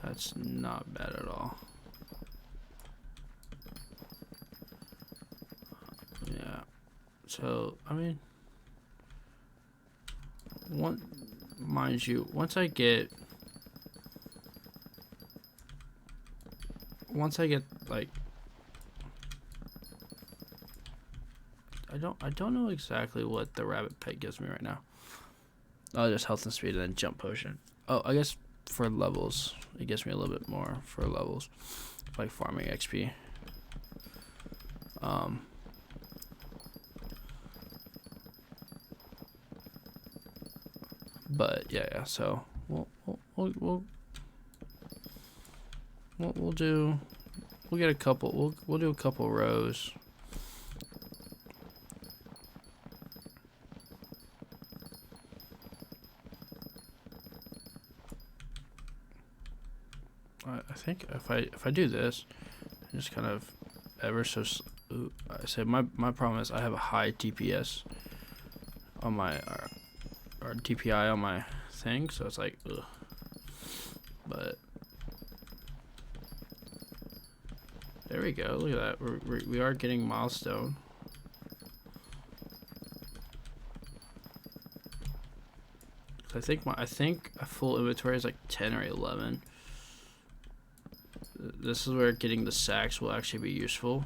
That's not bad at all. Yeah. So, I mean, mind you, once I get like, I don't know exactly what the rabbit pet gives me right now. Oh, just health and speed and then jump potion. Oh, I guess for levels, it gives me a little bit more for levels, like farming XP. But yeah. So we'll get a couple. We'll do a couple rows. I think if I do this, just kind of ever so. I say my problem is I have a high DPS on my or DPI on my thing, so it's like ugh. But there we go. Look at that. We are getting milestone. I think a full inventory is like 10 or 11. This is where getting the sacks will actually be useful.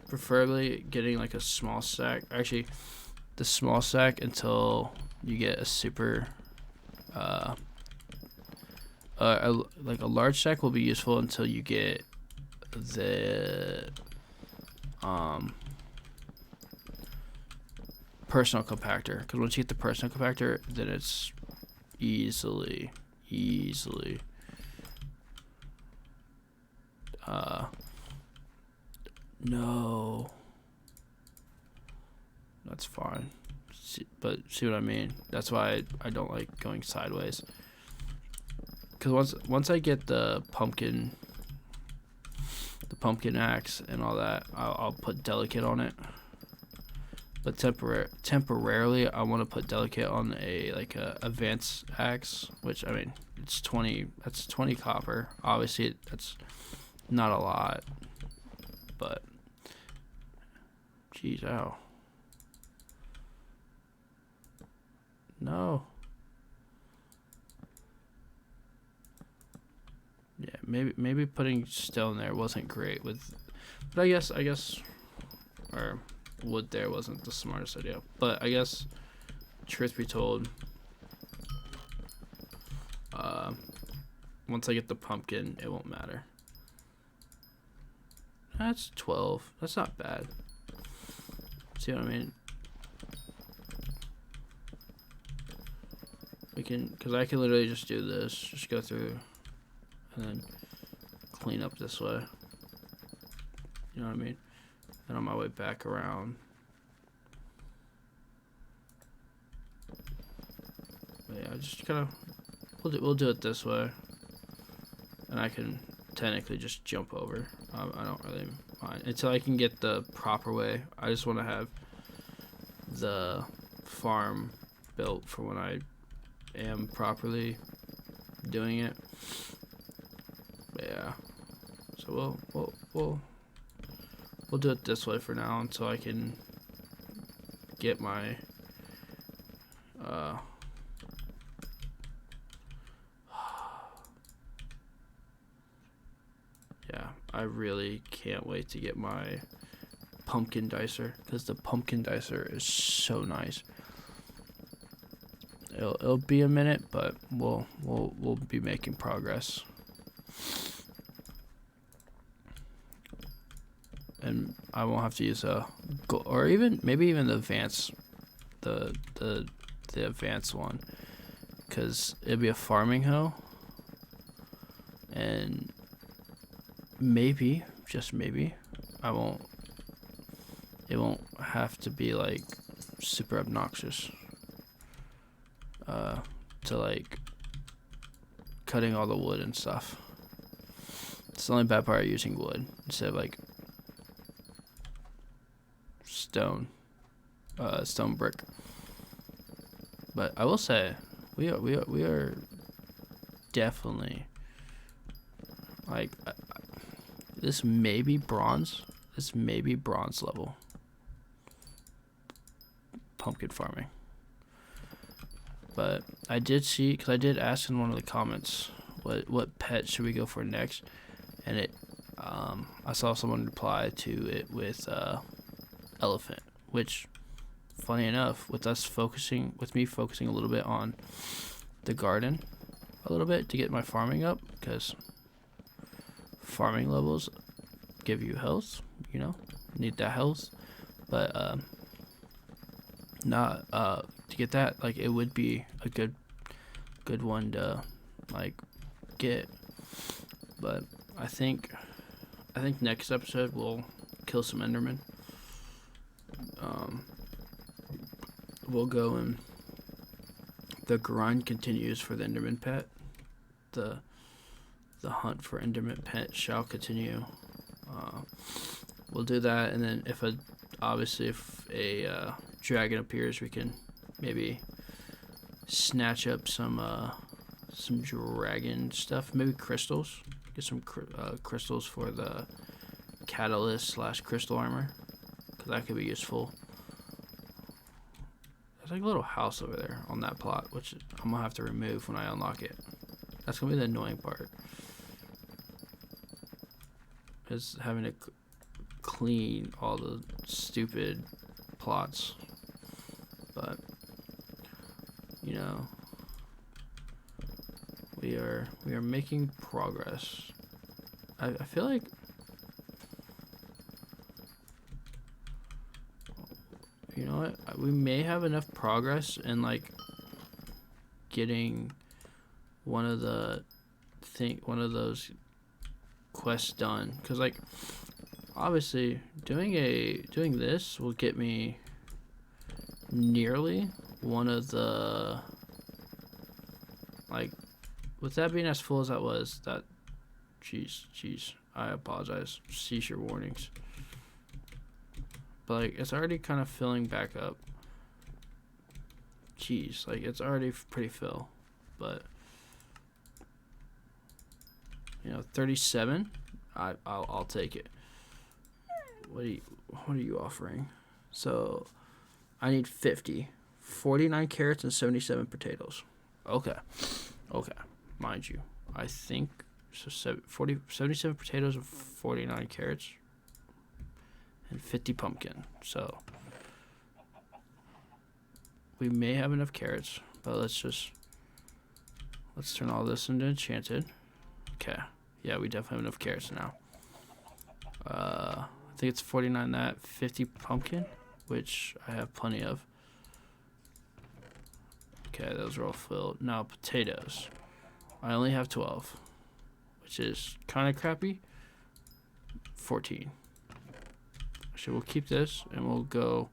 Preferably getting like a small sack. Actually, the small sack until you get a super. Like a large sack will be useful until you get the personal compactor. Because once you get the personal compactor, then it's easily. No. That's fine. But see what I mean? That's why I don't like going sideways. Because once I get the pumpkin axe and all that, I'll put delicate on it. But temporarily, I want to put delicate on a advanced axe, which I mean, it's 20. That's 20 copper. Obviously, that's not a lot, but jeez, ow. No. Yeah, maybe putting stone there wasn't great but I guess or wood there wasn't the smartest idea. But I guess, truth be told, once I get the pumpkin, it won't matter. That's 12. That's not bad. See what I mean? Because I can literally just do this. Just go through and then clean up this way. You know what I mean? And on my way back around. But yeah, just kind of, we'll do it this way. And I can technically just jump over. I don't really mind. Until I can get the proper way. I just want to have the farm built for when I am properly doing it. But yeah. So we'll do it this way for now until I can get my yeah, I really can't wait to get my pumpkin dicer, because the pumpkin dicer is so nice. It'll be a minute, but we'll be making progress. And I won't have to use or maybe even the advanced, the advanced one, because it'll be a farming hoe, and maybe, just maybe, it won't have to be like super obnoxious to like cutting all the wood and stuff. It's the only bad part of using wood instead of like stone brick. But I will say we are definitely like this may be bronze level pumpkin farming. But I did see, because I did ask in one of the comments what pet should we go for next, and I saw someone reply to it with elephant, which, funny enough, with me focusing a little bit on the garden a little bit to get my farming up, because farming levels give you health, need that health, but not to get that, like, it would be a good one to like get. But I think next episode we'll kill some Endermen. We'll go, and the grind continues for the Enderman pet. The hunt for Enderman pet shall continue. We'll do that, and then if a dragon appears, we can maybe snatch up some dragon stuff, maybe crystals. Get some crystals for the catalyst / crystal armor, because that could be useful. There's like a little house over there on that plot, which I'm gonna have to remove when I unlock it. That's gonna be the annoying part, is having to clean all the stupid plots. But we are making progress. I feel like you know what, we may have enough progress and like getting one of those quests done, because like obviously doing this will get me nearly one of the, like, with that being as full as that was, that jeez, I apologize, seizure warnings, but like it's already kind of filling back up. Jeez, like it's already pretty full, but 37, I'll take it. What are you offering? So I need 49 carrots and 77 potatoes. Okay, mind you, I think so. 77 potatoes and 49 carrots and 50 pumpkin. So we may have enough carrots, but let's turn all this into enchanted. Okay, yeah, we definitely have enough carrots now. I think it's 49 that, 50 pumpkin, which I have plenty of. Okay, those are all filled. Now potatoes, I only have 12, which is kind of crappy. 14. So we'll keep this and we'll go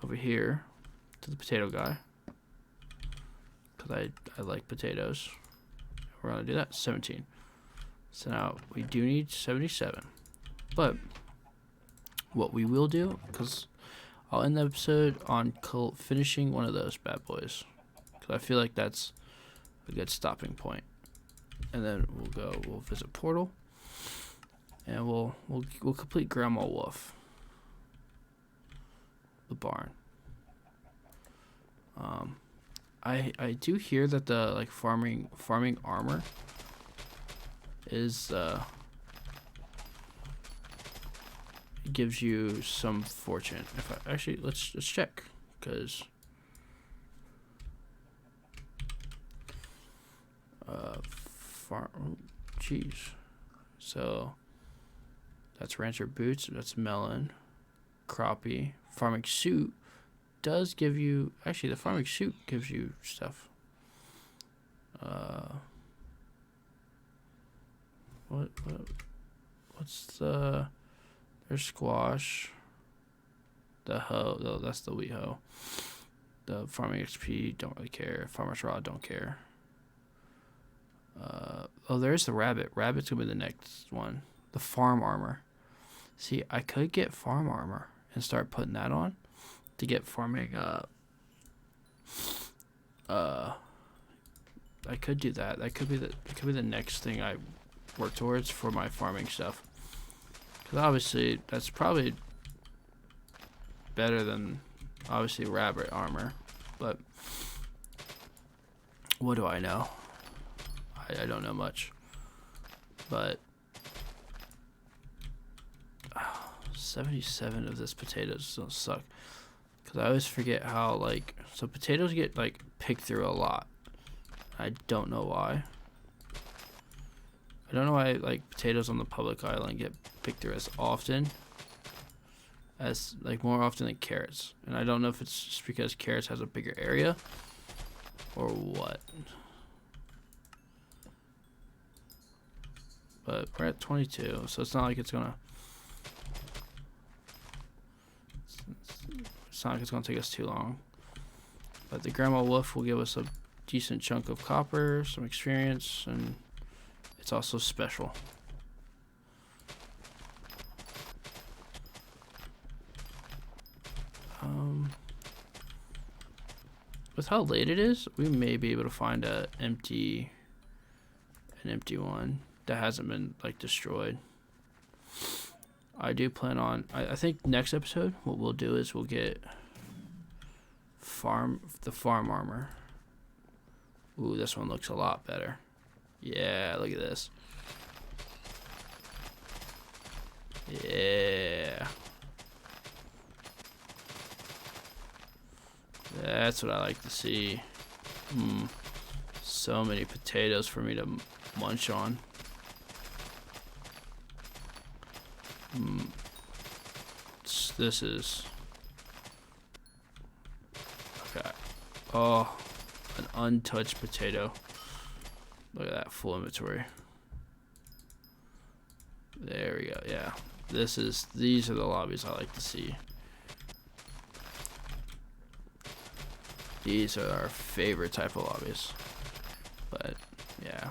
over here to the potato guy, because I like potatoes. We're gonna do that. 17. So now we do need 77, but what we will do, because I'll end the episode on finishing one of those bad boys, because I feel like that's a good stopping point. And then we'll visit Portal, and we'll complete Grandma Wolf, the barn. I do hear that the like farming armor is gives you some fortune. Let's check, because jeez. So that's rancher boots, that's melon, crappie. Farming suit does give you, actually the farming suit gives you stuff. What's there's squash, the hoe, though, that's the wheat hoe. The farming XP, don't really care. Farmer's rod, don't care. There's the rabbit. Rabbit's gonna be the next one. The farm armor. See, I could get farm armor and start putting that on to get farming. I could do that. That could be the next thing I work towards for my farming stuff. Because obviously that's probably better than obviously rabbit armor, but what do I know? I don't know much, but 77 of this potatoes don't suck, because I always forget how, like, so potatoes get like picked through a lot. I don't know why. I don't know why like potatoes on the public island get picked through as often as, like, more often than carrots, and I don't know if it's just because carrots has a bigger area or what. But we're at 22, so it's not like it's gonna take us too long. But the Grandma Wolf will give us a decent chunk of copper, some experience, and it's also special. With how late it is, we may be able to find an empty one that hasn't been like destroyed. I do plan on, I think next episode what we'll do is we'll get the farm armor. Ooh, this one looks a lot better. Yeah, look at this. Yeah, that's what I like to see. So many potatoes for me to munch on. This is okay. Oh, an untouched potato. Look at that, full inventory. There we go. Yeah, these are the lobbies I like to see. These are our favorite type of lobbies. But yeah,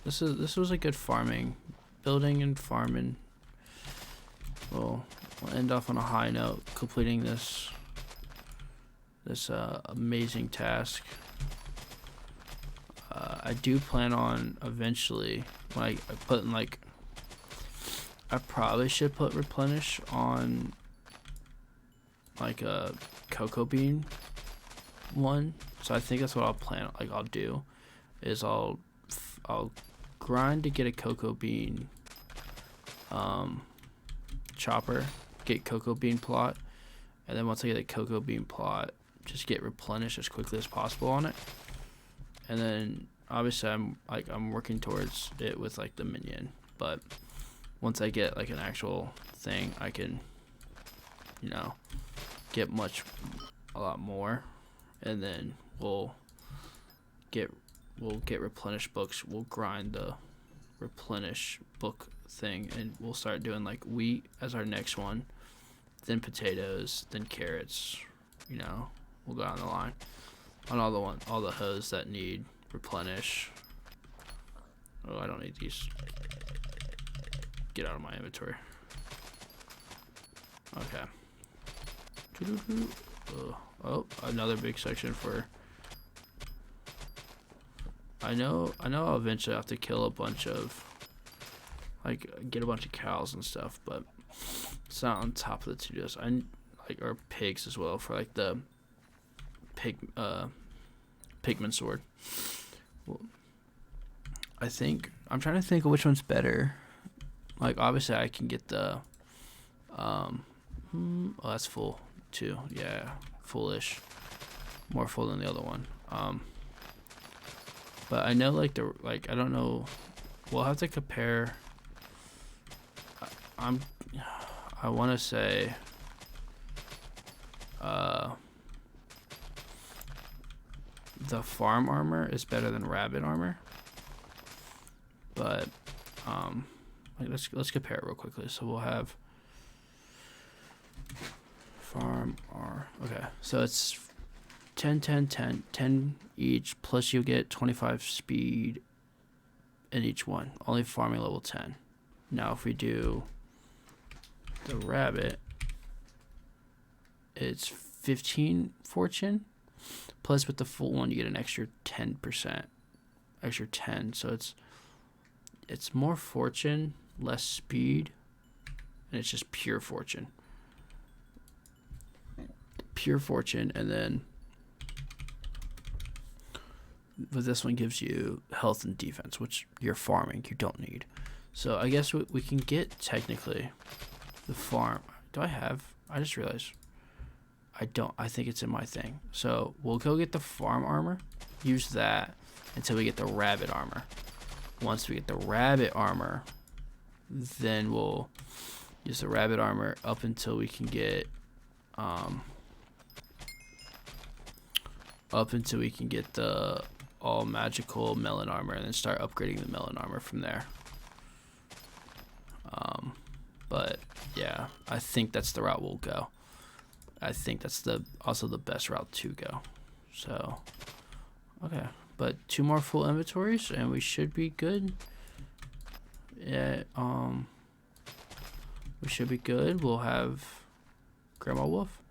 this was a good farming, building and farming. We'll end off on a high note, completing this amazing task. I do plan on eventually, when I put in like, I probably should put replenish on like a cocoa bean one. So I think that's what I'll do is I'll grind to get a cocoa bean chopper, get cocoa bean plot, and then once I get a cocoa bean plot, just get replenished as quickly as possible on it. And then obviously I'm working towards it with like the minion, but once I get like an actual thing, I can, you know, get a lot more, and then we'll get replenish books. We'll grind the replenish book thing, and we'll start doing like wheat as our next one, then potatoes, then carrots. You know, we'll go down the line on all the hoes that need replenish. Oh, I don't need these. Get out of my inventory. Okay. Oh, another big section for. I know I'll eventually have to kill a bunch of, like, get a bunch of cows and stuff, but it's not on top of the to-dos. Or pigs as well, for like the pigman sword. Well, I'm trying to think of which one's better. Like, obviously I can get the oh, that's full too. Yeah, fullish. More full than the other one. But I know I don't know. We'll have to compare. I want to say the farm armor is better than rabbit armor. But let's compare it real quickly. So we'll have farm R. Okay, so it's 10, 10, 10, 10 each, plus you get 25 speed in each one. Only farming level 10. Now if we do the rabbit, it's 15 fortune, plus with the full one you get an extra 10%. Extra 10, so it's more fortune, less speed, and it's just pure fortune. Pure fortune, and then but this one gives you health and defense, which you're farming, you don't need. So I guess we can get technically the farm. I just realized I don't. I think it's in my thing. So we'll go get the farm armor, use that until we get the rabbit armor. Once we get the rabbit armor, then we'll use the rabbit armor up until we can get the all magical melon armor, and then start upgrading the melon armor from there. But yeah, I think that's the route we'll go. I think that's also the best route to go. So okay, but 2 more full inventories and we should be good. Yeah, we should be good. We'll have Grandma Wolf,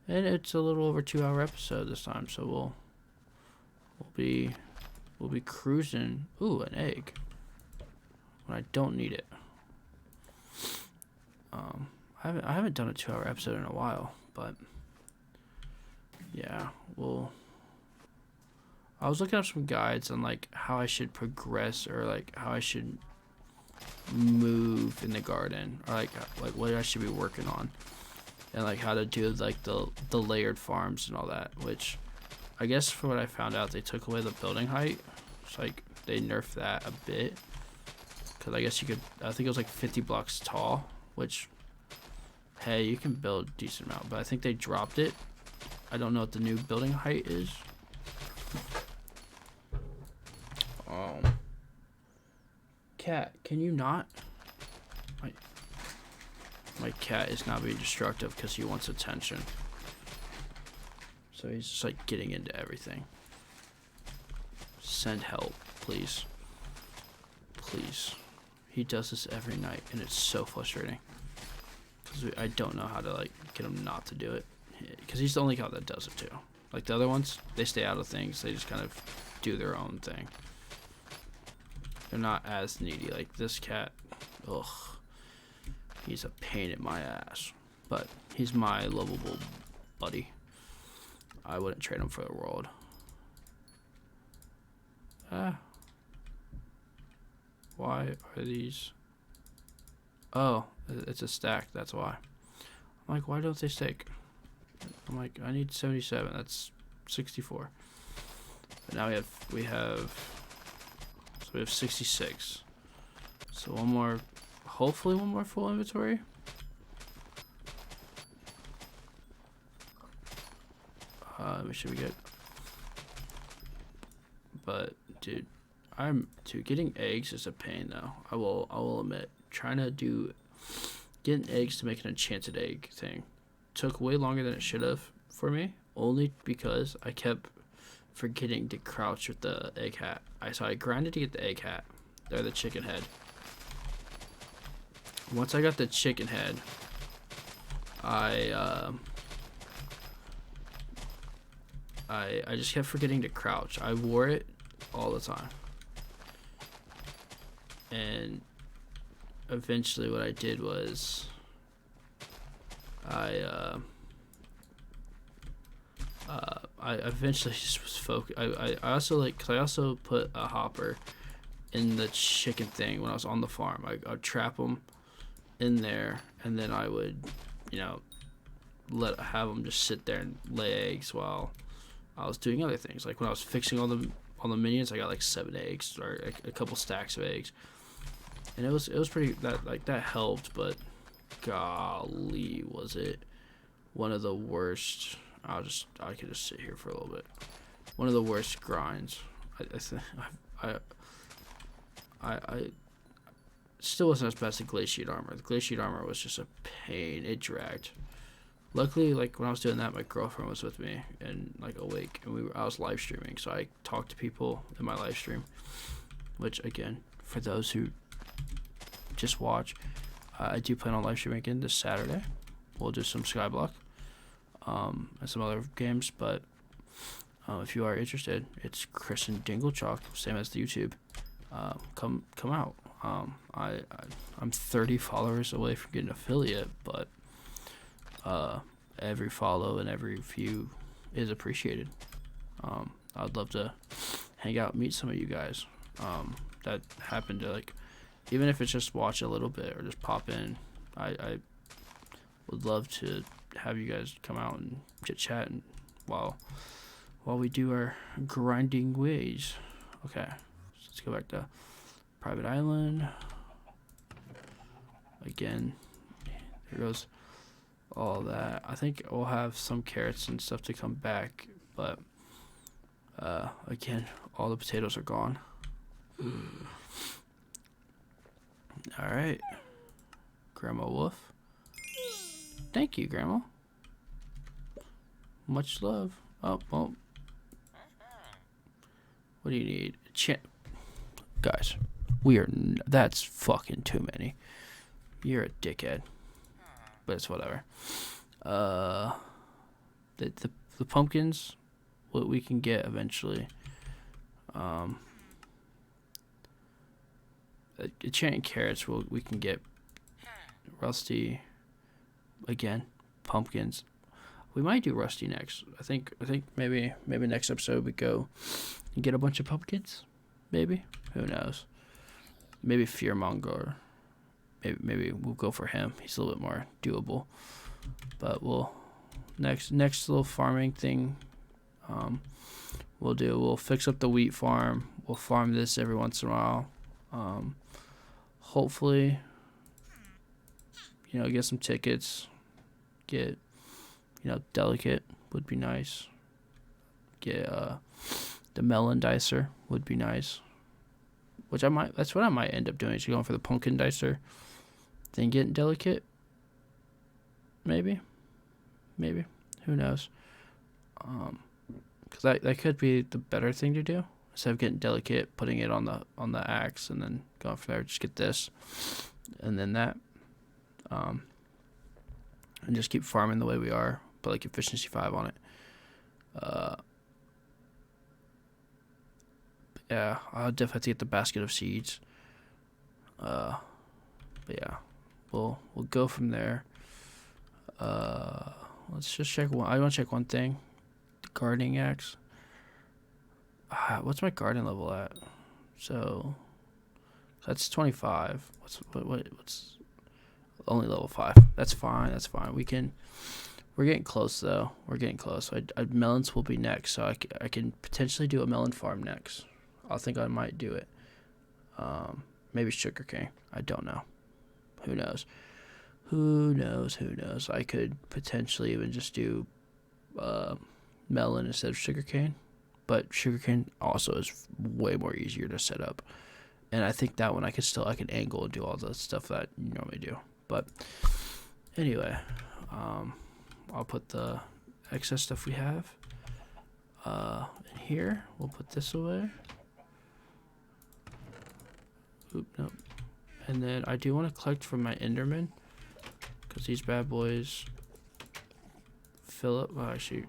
and it's a little over 2-hour episode this time, so we'll be cruising. Ooh, an egg when I don't need it. I haven't done a 2-hour episode in a while, but yeah, I was looking up some guides on like how I should progress, or like how I should move in the garden, or like what I should be working on, and like how to do like the layered farms and all that, which I guess from what I found out, they took away the building height. It's like they nerfed that a bit, because I guess I think it was like 50 blocks tall, which, hey, you can build a decent amount, but I think they dropped it. I don't know what the new building height is. cat, can you not? My cat is not being destructive because he wants attention. So he's just like getting into everything. Send help, please. Please. He does this every night and it's so frustrating. Because I don't know how to like get him not to do it. Because he's the only cat that does it too. Like the other ones, they stay out of things. They just kind of do their own thing. They're not as needy. Like this cat, ugh. He's a pain in my ass. But he's my lovable buddy. I wouldn't trade him for the world. Why are these? Oh, it's a stack. That's why. I'm like, why don't they stake? I'm like, I need 77. That's 64. But now we have 66. So one more, hopefully one more full inventory. We should be good. But dude, getting eggs is a pain though. I will admit, trying to getting eggs to make an enchanted egg thing took way longer than it should have for me, only because I kept forgetting to crouch with the egg hat. So I grinded to get the egg hat, or the chicken head. Once I got the chicken head, I just kept forgetting to crouch. I wore it all the time. And eventually what I did was I eventually just was focused. I also like, cause I also put a hopper in the chicken thing when I was on the farm. I'd trap them in there, and then I would, have them just sit there and lay eggs while I was doing other things. Like when I was fixing all the minions, I got like 7 eggs or a couple stacks of eggs, and it was pretty, that helped. But golly, was it one of the worst. I could just sit here for a little bit. One of the worst grinds. I still wasn't as bad as the glaciate armor. The glaciate armor was just a pain. It dragged. Luckily, like when I was doing that, my girlfriend was with me and like awake, and I was live streaming, so I talked to people in my live stream. Which again, for those who just watch, I do plan on live streaming again this Saturday. We'll do some Skyblock, and some other games. But if you are interested, it's Chris and Dinglechalk, same as the YouTube. Come out. I'm 30 followers away from getting affiliate, but every follow and every view is appreciated. I'd love to hang out and meet some of you guys that happen to, like, even if it's just watch a little bit or just pop in. I would love to have you guys come out and chit chat and while we do our grinding ways. Okay, so let's go back to private island again. There goes all that. I think we'll have some carrots and stuff to come back, but again, all the potatoes are gone. All right, Grandma Wolf. Thank you, Grandma. Much love. Oh, well. What do you need? Guys, that's fucking too many. You're a dickhead. But it's whatever. The pumpkins, what we can get eventually. Enchanting carrots, we can get rusty. Again, pumpkins. We might do rusty next. I think maybe next episode we go and get a bunch of pumpkins. Maybe, who knows? Maybe Fearmonger. Maybe we'll go for him. He's a little bit more doable. But we'll next little farming thing. We'll fix up the wheat farm. We'll farm this every once in a while. Hopefully, get some tickets. Get, delicate would be nice. Get the melon dicer would be nice. which that's what I might end up doing, is going for the pumpkin dicer, then getting delicate. Maybe. Who knows? Because that could be the better thing to do. Instead of getting delicate, putting it on the axe, and then going from there, just get this, and then that. And just keep farming the way we are, put like efficiency 5 on it. Yeah, I'll definitely have to get the basket of seeds. But yeah, we'll go from there. Let's just check one. I want to check one thing. The gardening axe. What's my garden level at? So that's 25. What's only level 5? That's fine. We're getting close though. We're getting close. Melons will be next, so I can potentially do a melon farm next. I think I might do it. Maybe sugarcane. I don't know. Who knows? I could potentially even just do melon instead of sugarcane. But sugarcane also is way more easier to set up. And I think that one I can angle and do all the stuff that you normally do. But anyway, I'll put the excess stuff we have in here. We'll put this away. Oop, nope. And then I do want to collect from my Enderman, because these bad boys fill up. Well, actually,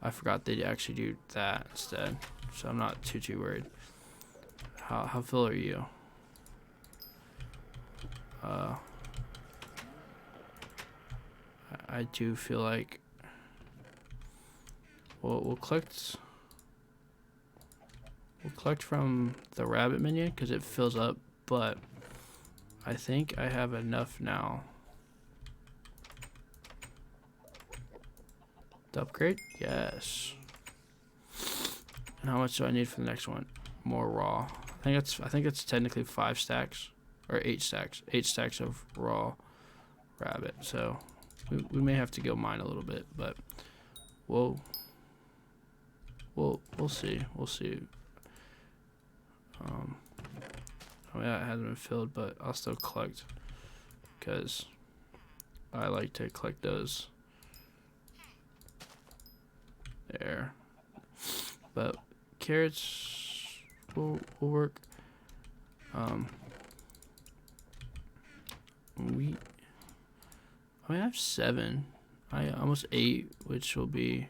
I forgot they actually do that instead, so I'm not too worried. How full are you? I do feel like we'll collect from the rabbit minion because it fills up, but I think I have enough now. To upgrade? Yes. And how much do I need for the next one? More raw. I think it's technically 5 stacks or 8 stacks. 8 stacks of raw rabbit. So we may have to go mine a little bit, but we'll see. We'll see. Oh yeah, it hasn't been filled, but I'll still collect because I like to collect those. There. But carrots will work. Wheat. I have 7. I almost 8, which will be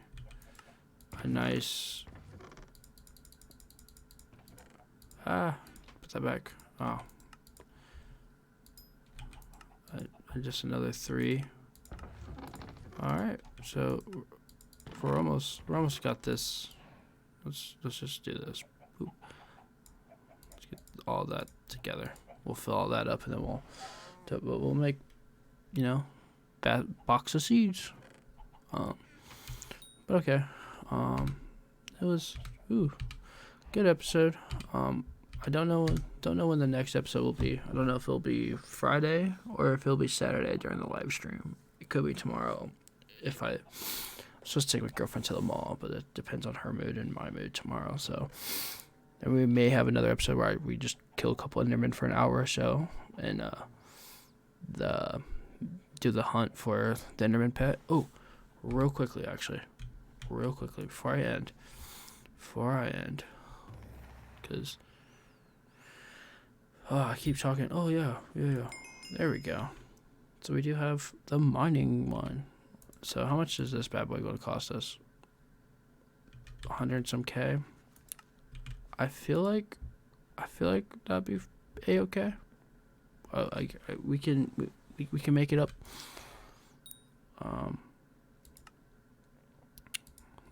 a nice. Put that back. Oh. Just another 3. All right. So we're almost got this. Let's just do this. Boop. Let's get all that together. We'll fill all that up, and then we'll make, that box of seeds. But okay. It was good episode. I don't know when the next episode will be. I don't know if it'll be Friday or if it'll be Saturday during the live stream. It could be tomorrow. If I'm supposed to take my girlfriend to the mall, but it depends on her mood and my mood tomorrow. So, and we may have another episode where we just kill a couple of Endermen for an hour or so, and do the hunt for the Enderman pet. Oh, real quickly before I end, because I keep talking. Oh yeah. There we go. So we do have the mining one. So how much is this bad boy going to cost us? 100 and some K. I feel like that'd be a-okay. We can make it up.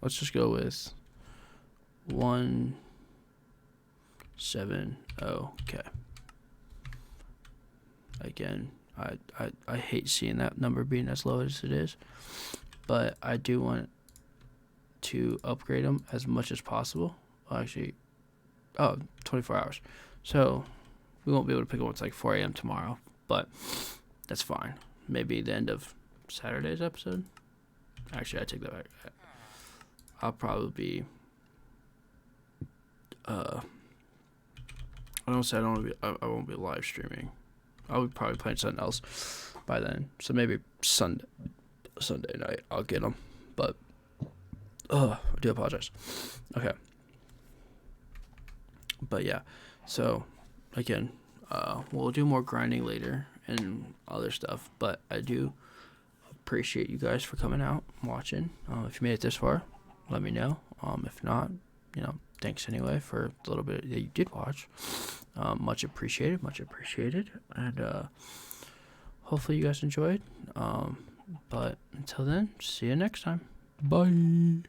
Let's just go with 170K. Again, I hate seeing that number being as low as it is, but I do want to upgrade them as much as possible. Well, actually, 24 hours. So we won't be able to pick them up until like 4 a.m. tomorrow, but that's fine. Maybe the end of Saturday's episode. Actually, I take that back. I'll probably be I don't say I don't want to be. I won't be live streaming. I'll be probably playing something else by then. So maybe Sunday night I'll get them. But I do apologize. Okay. But yeah, so again, we'll do more grinding later and other stuff. But I do appreciate you guys for coming out and watching. If you made it this far, let me know. If not, thanks anyway for the little bit that you did watch. Much appreciated. And hopefully you guys enjoyed. But until then, see you next time. Bye.